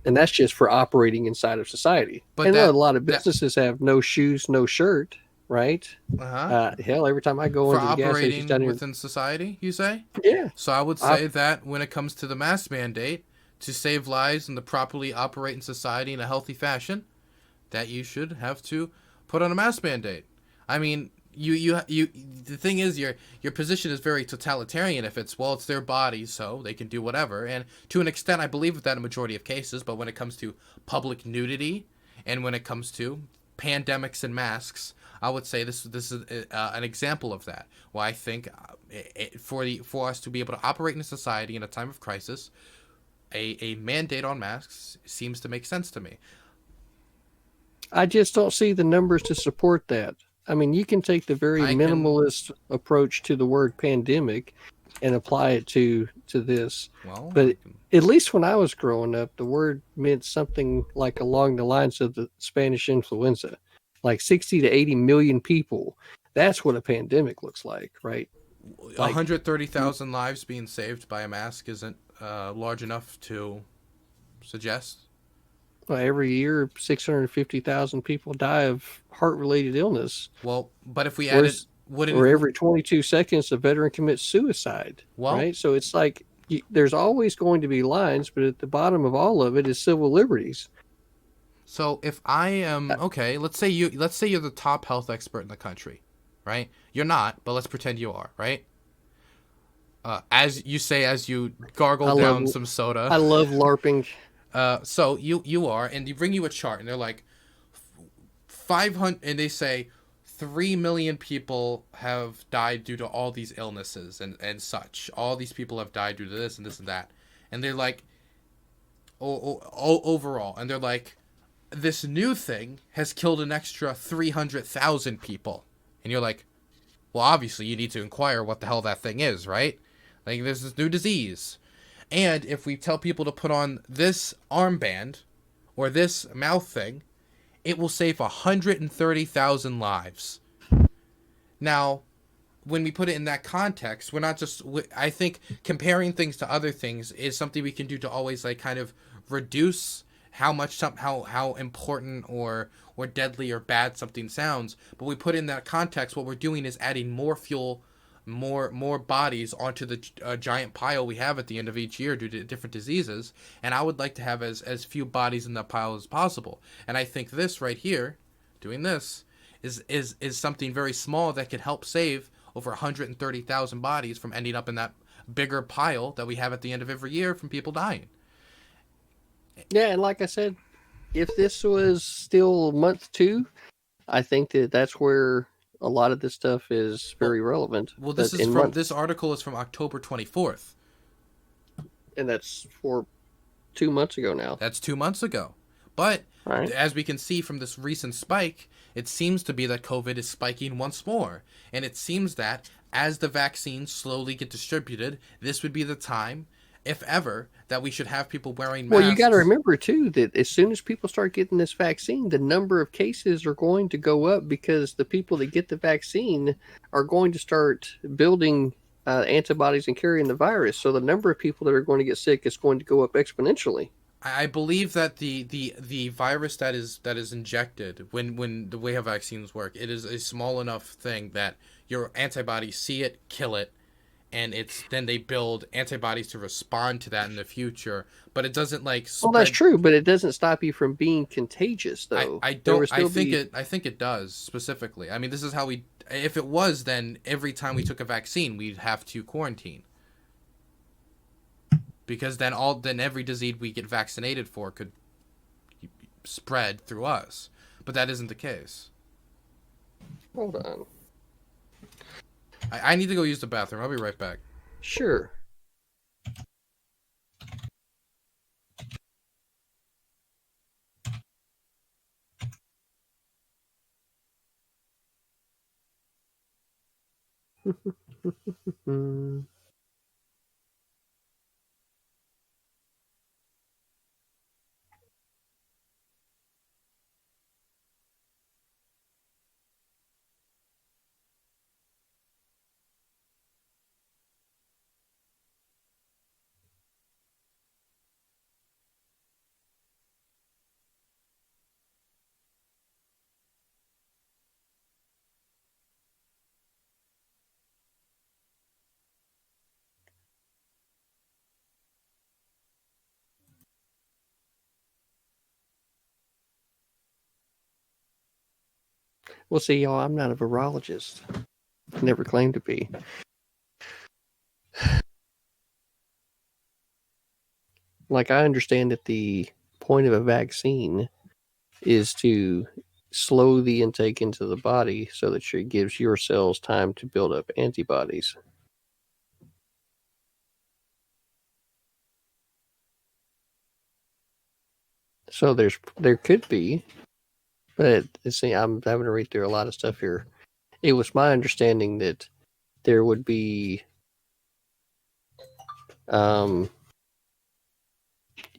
that's just for operating inside of society. But a lot of businesses have no shoes, no shirt, right? Hell, every time I go into the gas station operating within society, you say? Yeah. So I would say that when it comes to the mask mandate, to save lives and to properly operate in society in a healthy fashion, that you should have to put on a mask mandate. I mean, the thing is, your position is very totalitarian. If it's their body, so they can do whatever. And to an extent, I believe that in a majority of cases. But when it comes to public nudity, and when it comes to pandemics and masks, I would say this is an example of that. Well, I think for us to be able to operate in a society in a time of crisis, a mandate on masks seems to make sense to me. I just don't see the numbers to support that. I mean, you can take the very minimalist approach to the word pandemic and apply it to this. Well, but at least when I was growing up, the word meant something like along the lines of the Spanish influenza, like 60 to 80 million people. That's what a pandemic looks like, right? 130,000 lives being saved by a mask isn't large enough to suggest. Well, every year, 650,000 people die of heart-related illness. Well, but if we added, or every 22 seconds, a veteran commits suicide. Right? So it's like there's always going to be lines, but at the bottom of all of it is civil liberties. So if I am let's say you're the top health expert in the country, right? You're not, but let's pretend you are, right? As you gargle down some soda. I love LARPing. So you are, and they bring you a chart, and they're like 500, and they say 3 million people have died due to all these illnesses and such. All these people have died due to this and this and that, and they're like, overall, and they're like, this new thing has killed an extra 300,000 people, and you're like, well, obviously you need to inquire what the hell that thing is, right? Like, there's this new disease. And if we tell people to put on this armband or this mouth thing, it will save 130,000 lives. Now, when we put it in that context, we're not just... I think comparing things to other things is something we can do to always like kind of reduce how important or deadly or bad something sounds. But we put in that context, what we're doing is adding more fuel, more bodies onto the giant pile we have at the end of each year due to different diseases, and I would like to have as few bodies in that pile as possible. And I think this right here, doing this, is something very small that could help save over 130,000 bodies from ending up in that bigger pile that we have at the end of every year from people dying. Yeah, and like I said, if this was still month 2, I think that's where a lot of this stuff is very relevant. Well, But in months, this article is from October 24th. and that's for 2 months ago now. That's 2 months ago. But Right? as we can see from this recent spike, it seems to be that COVID is spiking once more. And it seems that as the vaccines slowly get distributed, this would be the time, if ever, that we should have people wearing masks. Well, you got to remember too that as soon as people start getting this vaccine, the number of cases are going to go up because the people that get the vaccine are going to start building antibodies and carrying the virus. So the number of people that are going to get sick is going to go up exponentially. I believe that the virus that is injected when the way how vaccines work, it is a small enough thing that your antibodies see it, kill it, and it's then they build antibodies to respond to that in the future. But it doesn't like spread. Well, that's true, but it doesn't stop you from being contagious, though. I don't. I think it does specifically. I mean, this is how we. If it was, then every time we took a vaccine, we'd have to quarantine. Because then every disease we get vaccinated for could spread through us, but that isn't the case. Hold on. I need to go use the bathroom. I'll be right back. Sure. Well, see, y'all, I'm not a virologist. Never claimed to be. Like, I understand that the point of a vaccine is to slow the intake into the body so that it gives your cells time to build up antibodies. So there could be, but see, I'm having to read through a lot of stuff here. It was my understanding that there would be,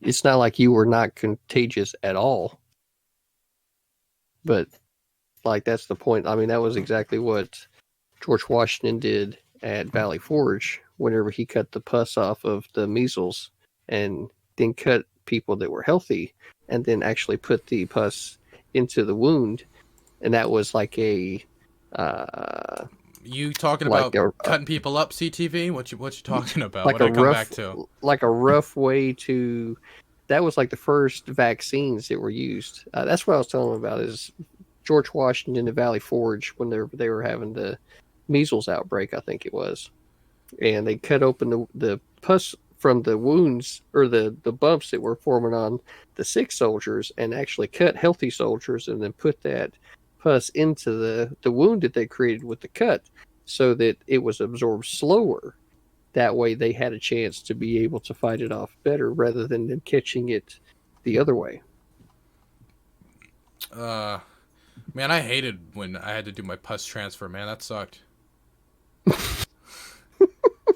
it's not like you were not contagious at all, but like that's the point. I mean, that was exactly what George Washington did at Valley Forge whenever he cut the pus off of the measles and then cut people that were healthy and then actually put the pus into the wound. And that was like a you talking like about cutting people up, CTV? What you talking about? Like what did I come back to? Like a rough way to. That was like the first vaccines that were used. That's what I was telling them about. Is George Washington and Valley Forge when they were having the measles outbreak, I think it was, and they cut open the pus from the wounds or the bumps that were forming on the sick soldiers and actually cut healthy soldiers and then put that pus into the wound that they created with the cut so that it was absorbed slower. That way they had a chance to be able to fight it off better rather than them catching it the other way. Man, I hated when I had to do my pus transfer, man. That sucked.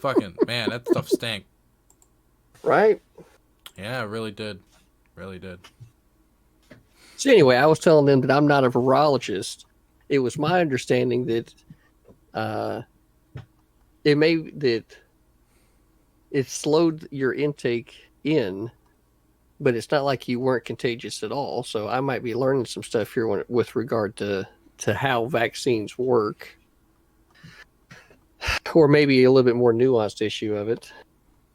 Fucking, man, that stuff stank. Right? Yeah, it really did. Really did. So anyway, I was telling them that I'm not a virologist. It was my understanding that it slowed your intake in, but it's not like you weren't contagious at all. So I might be learning some stuff here with regard to how vaccines work, or maybe a little bit more nuanced issue of it.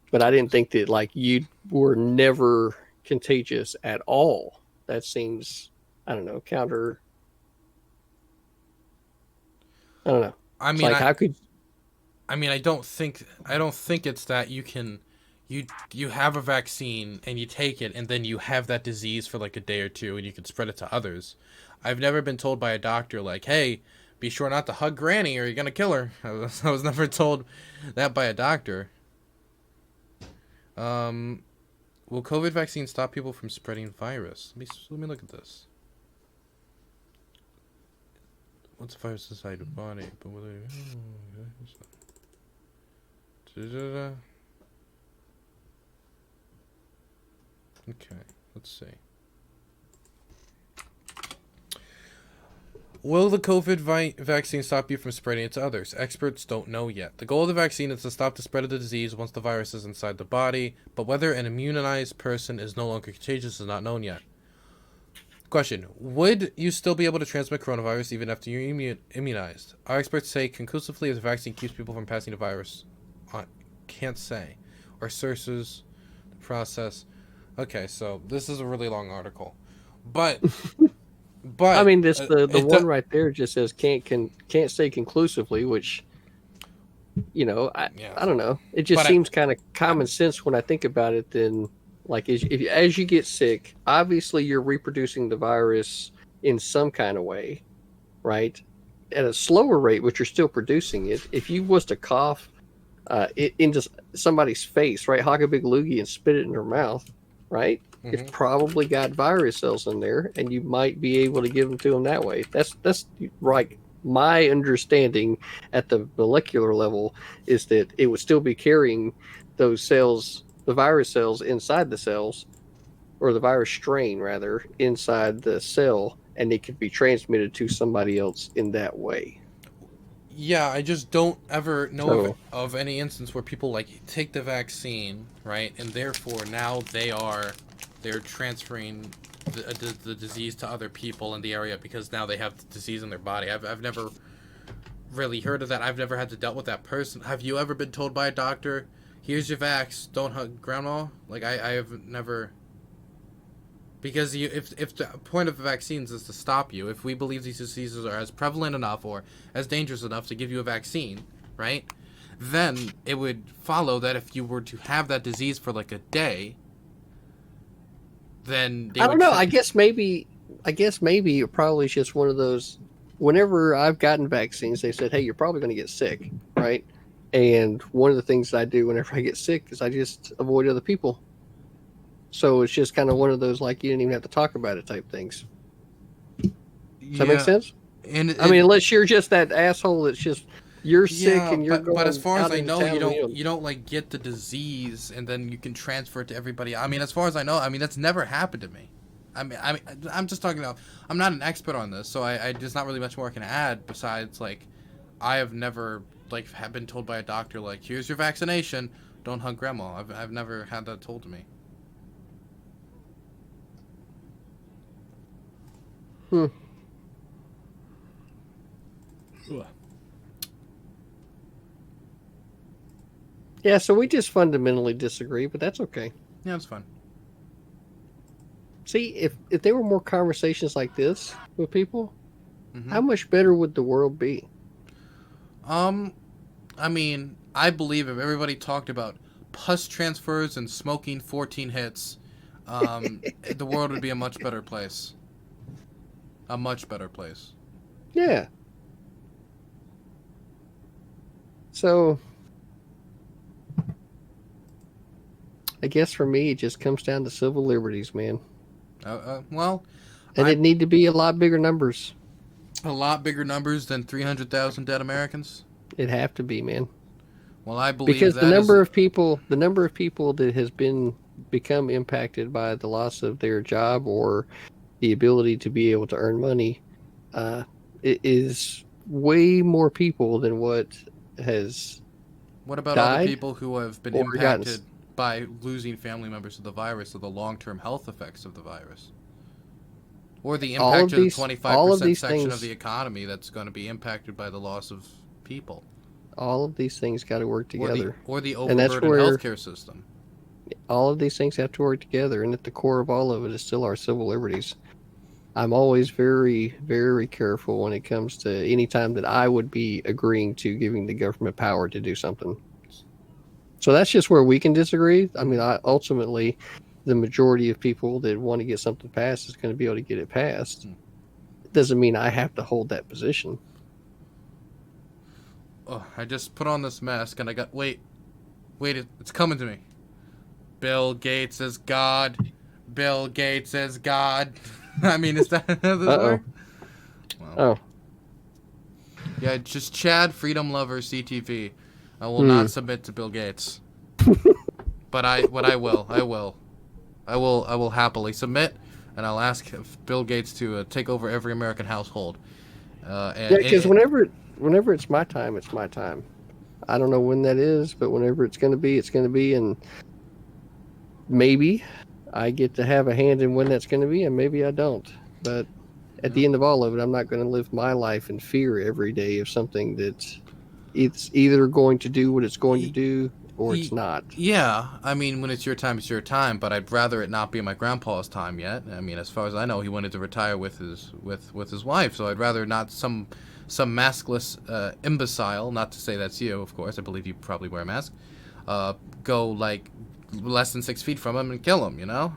But I didn't think that like you were never contagious at all. That seems, I don't know, counter. I don't know. I mean, like, how could? I mean, I don't think it's that you have a vaccine and you take it and then you have that disease for like a day or two and you can spread it to others. I've never been told by a doctor like, hey, be sure not to hug Granny or you're gonna kill her. I was never told that by a doctor. Will COVID vaccine stop people from spreading virus? Let me look at this. Once the virus inside the body, but will it... Okay, let's see. Will the COVID vaccine stop you from spreading it to others? Experts don't know yet. The goal of the vaccine is to stop the spread of the disease once the virus is inside the body, but whether an immunized person is no longer contagious is not known yet. Question: would you still be able to transmit coronavirus even after you're immunized? Our experts say conclusively if the vaccine keeps people from passing the virus on. Can't say. Or sources, the process. Okay, so this is a really long article. But I mean, this the one right there just says can't say conclusively, which, you know, I don't know. It just seems kind of common sense when I think about it. Then, like, as you get sick, obviously you're reproducing the virus in some kind of way, right? At a slower rate, but you're still producing it. If you was to cough into somebody's face, right, hog a big loogie and spit it in their mouth, right? Mm-hmm. It's probably got virus cells in there, and you might be able to give them to them that way. That's right. My understanding at the molecular level is that it would still be carrying those cells, the virus cells inside the cells, or the virus strain rather, inside the cell, and it could be transmitted to somebody else in that way. Yeah, I just don't ever know of any instance where people like take the vaccine, right, and therefore now they're transferring the disease to other people in the area because now they have the disease in their body. I've never really heard of that. I've never had to deal with that person. Have you ever been told by a doctor, "Here's your vax, don't hug grandma"? Like I have never. Because if the point of the vaccines is to stop you, if we believe these diseases are as prevalent enough or as dangerous enough to give you a vaccine, right, then it would follow that if you were to have that disease for like a day, then I don't know. I guess maybe it probably is just one of those. Whenever I've gotten vaccines, they said, "Hey, you're probably going to get sick," right? And one of the things I do whenever I get sick is I just avoid other people. So it's just kind of one of those, like, you didn't even have to talk about it type things. Does that make sense? And I mean, unless you're just that asshole that's just, you're sick and you're going. But as far as I know, you don't like get the disease and then you can transfer it to everybody. I mean, as far as I know, I mean, that's never happened to me. I mean, I'm just talking about, I'm not an expert on this, so I there's not really much more I can add besides, like, I have never, like, have been told by a doctor, like, "Here's your vaccination, don't hug grandma." I've never had that told to me. Yeah, so we just fundamentally disagree, but that's okay. Yeah, it's fun. See, if there were more conversations like this with people, how much better would the world be? I mean, I believe if everybody talked about pus transfers and smoking 14 hits, the world would be a much better place. A much better place. Yeah. So, I guess for me, it just comes down to civil liberties, man. Well... And it need to be a lot bigger numbers. A lot bigger numbers than 300,000 dead Americans? It'd have to be, man. Well, I believe because the number of people that has become impacted by the loss of their job or the ability to be able to earn money, it is way more people than what has. What about all the people who have been impacted by losing family members to the virus, or the long-term health effects of the virus, or the impact of the 25% section of the economy that's going to be impacted by the loss of people? All of these things got to work together, or the overburdened healthcare system. All of these things have to work together, and at the core of all of it is still our civil liberties. I'm always very, very careful when it comes to any time that I would be agreeing to giving the government power to do something. So that's just where we can disagree. I mean, ultimately, the majority of people that want to get something passed is going to be able to get it passed. It doesn't mean I have to hold that position. I just put on this mask and I got wait, it's coming to me. Bill Gates is God. Bill Gates is God. I mean, is that how this Uh-oh. work? Well, Oh. yeah, just Chad, freedom lover, CTV. I will Hmm. not submit to Bill Gates, but I will happily submit, and I'll ask Bill Gates to take over every American household. Yeah, because whenever it's my time, it's my time. I don't know when that is, but whenever it's going to be, it's going to be, and maybe I get to have a hand in when that's going to be, and maybe I don't. But at the end of all of it, I'm not going to live my life in fear every day of something that's it's either going to do what it's going to do or it's not. Yeah, I mean, when it's your time, it's your time. But I'd rather it not be my grandpa's time yet. I mean, as far as I know, he wanted to retire with his wife. So I'd rather not some maskless imbecile. Not to say that's you, of course. I believe you probably wear a mask. Go like less than 6 feet from him and kill him. You know.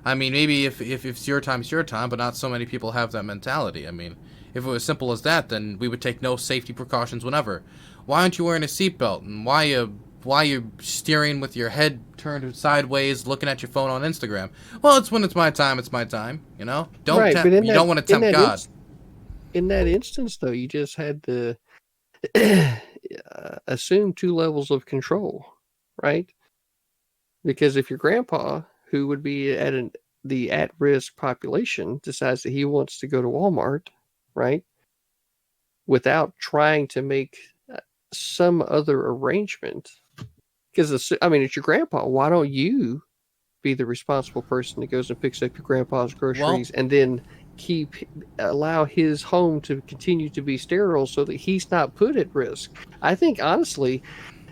I mean, maybe if it's your time, it's your time. But not so many people have that mentality. I mean, if it was simple as that, then we would take no safety precautions whenever. Why aren't you wearing a seatbelt? And why you steering with your head turned sideways, looking at your phone on Instagram? Well, it's when it's my time. It's my time. You know, Right, but you don't want to tempt God. In that instance, though, you just had to assume two levels of control, right? Because if your grandpa, who would be the at-risk population, decides that he wants to go to Walmart, right, without trying to make some other arrangement, because I mean, it's your grandpa. Why don't you be the responsible person that goes and picks up your grandpa's Well, groceries and then allow his home to continue to be sterile so that he's not put at risk? I think honestly,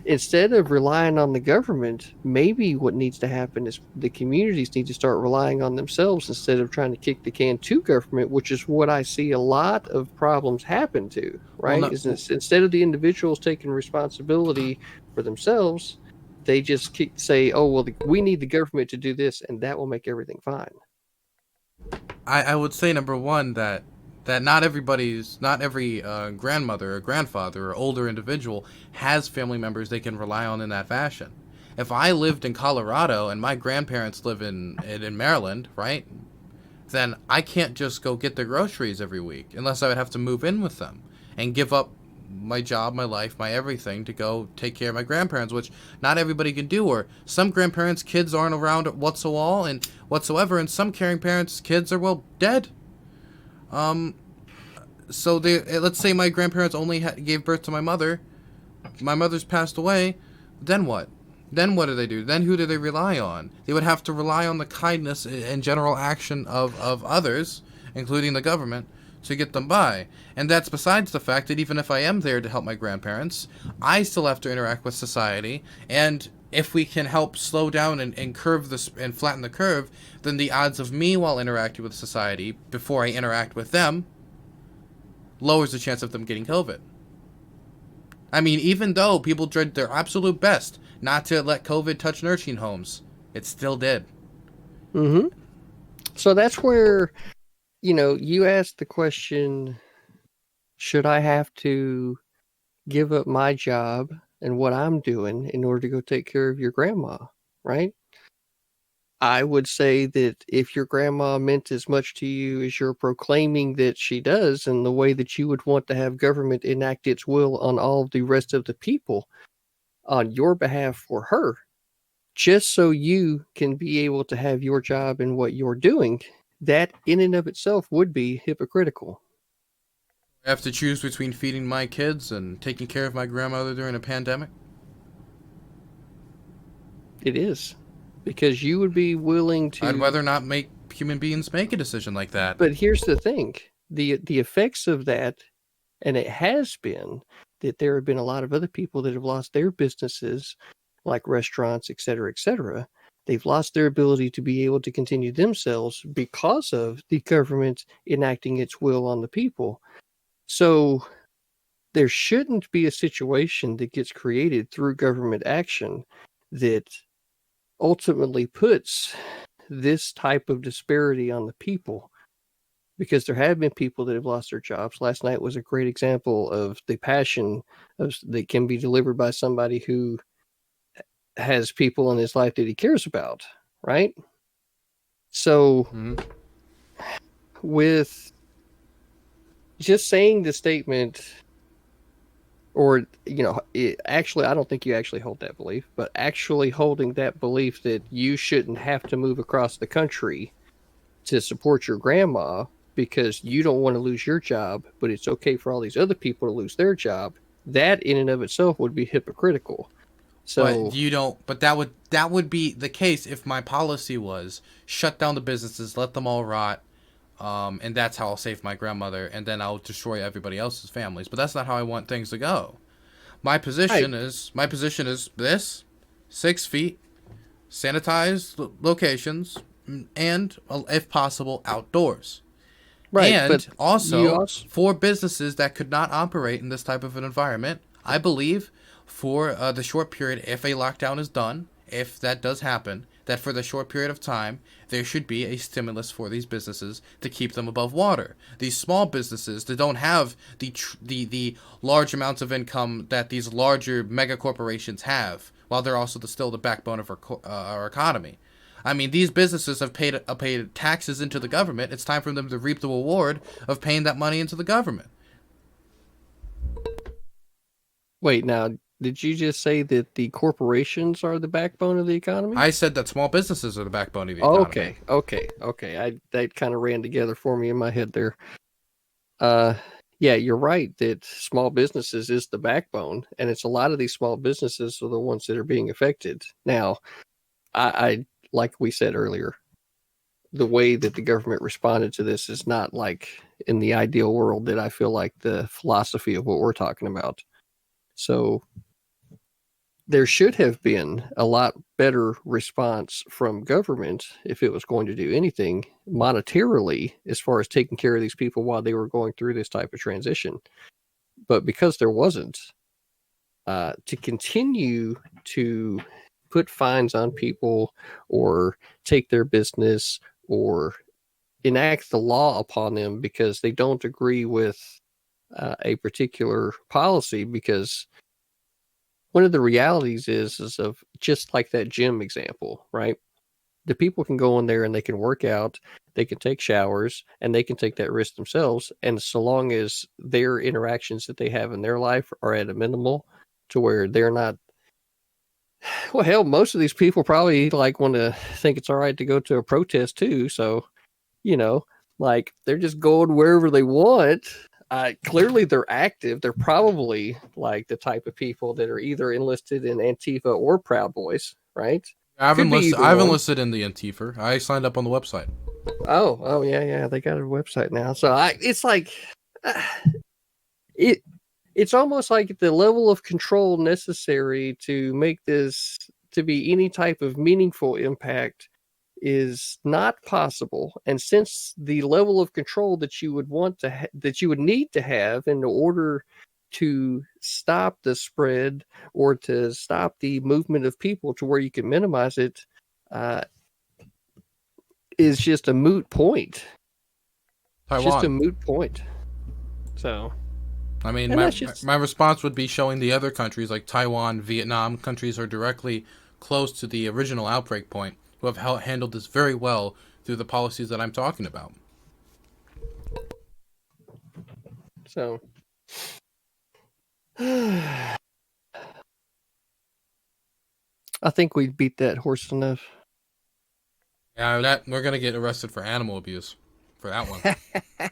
instead of relying on the government, maybe what needs to happen is the communities need to start relying on themselves instead of trying to kick the can to government, which is what I see a lot of problems happen to, well, right? no, Is instead of the individuals taking responsibility for themselves, they just say, oh, well, we need the government to do this, and that will make everything fine. I would say number one that not every grandmother or grandfather or older individual has family members they can rely on in that fashion. If I lived in Colorado and my grandparents live in Maryland, right? Then I can't just go get their groceries every week unless I would have to move in with them and give up my job, my life, my everything to go take care of my grandparents, which not everybody can do. Or some grandparents' kids aren't around whatsoever, and some caring parents' kids are well dead. Um, so let's say my grandparents only gave birth to my mother. My mother's passed away. Then what? Then what do they do? Then who do they rely on? They would have to rely on the kindness and general action of others, including the government, to get them by. And that's besides the fact that even if I am there to help my grandparents, I still have to interact with society. And if we can help slow down and curve this and flatten the curve, then the odds of me while interacting with society before I interact with them lowers the chance of them getting COVID. I mean, even though people did their absolute best not to let COVID touch nursing homes, it still did. Mm-hmm. So that's where, you asked the question, should I have to give up my job and what I'm doing in order to go take care of your grandma, right? I would say that if your grandma meant as much to you as you're proclaiming that she does, and the way that you would want to have government enact its will on all the rest of the people on your behalf for her, just so you can be able to have your job and what you're doing, that in and of itself would be hypocritical. I have to choose between feeding my kids and taking care of my grandmother during a pandemic. It is. Because you would be willing I'd to. rather not make human beings make a decision like that. But here's the thing, the effects of that, and it has been that there have been a lot of other people that have lost their businesses, like restaurants, et cetera, et cetera. They've lost their ability to be able to continue themselves because of the government enacting its will on the people. So there shouldn't be a situation that gets created through government action that ultimately puts this type of disparity on the people, because there have been people that have lost their jobs. Last night was a great example of the passion that can be delivered by somebody who has people in his life that he cares about, right? So, with just saying the statement, or, actually, I don't think you actually hold that belief, but actually holding that belief that you shouldn't have to move across the country to support your grandma because you don't want to lose your job, but it's okay for all these other people to lose their job, that in and of itself would be hypocritical. But So, you don't. But that would be the case if my policy was shut down the businesses, let them all rot, and that's how I'll save my grandmother, and then I'll destroy everybody else's families. But that's not how I want things to go. My right, position is this: 6 feet, sanitized locations, and if possible outdoors. right, but And you also also, for businesses that could not operate in this type of an environment, I believe for the short period, if a lockdown is done, if that does happen, that for the short period of time, there should be a stimulus for these businesses to keep them above water. These small businesses that don't have the large amounts of income that these larger mega corporations have, while they're also still the backbone of our economy. I mean, these businesses have paid taxes into the government. It's time for them to reap the reward of paying that money into the government. wait, now, did you just say that the corporations are the backbone of the economy? I said that small businesses are the backbone of the economy. Okay. That kind of ran together for me in my head there. Uh, yeah, you're right that small businesses is the backbone, and it's a lot of these small businesses are the ones that are being affected. Now, I like we said earlier, the way that the government responded to this is not like in the ideal world that I feel like the philosophy of what we're talking about. So there should have been a lot better response from government if it was going to do anything monetarily as far as taking care of these people while they were going through this type of transition. But because there wasn't, to continue to put fines on people or take their business or enact the law upon them because they don't agree with a particular policy, because one of the realities is of just like that gym example, right? The people can go in there and they can work out, they can take showers, and they can take that risk themselves. And so long as their interactions that they have in their life are at a minimal to where they're not, well, hell, most of these people probably like want to think it's all right to go to a protest too. So, you know, like they're just going wherever they want. Clearly, they're active. They're probably like the type of people that are either enlisted in Antifa or Proud Boys, right? Could be either I've one. enlisted in the Antifa. I signed up on the website. Oh, yeah. They got a website now. So it's like, uh, it. It's almost like the level of control necessary to make this to be any type of meaningful impact is not possible. And since the level of control that you would want to that you would need to have in order to stop the spread or to stop the movement of people to where you can minimize it, uh, is just a moot point. It's just a Taiwan. moot point. So, I mean, and my that's just my response would be showing the other countries like Taiwan, Vietnam, countries are directly close to the original outbreak point, who have handled this very well through the policies that I'm talking about. so. I think we beat that horse enough. Yeah, that we're gonna get arrested for animal abuse for that one.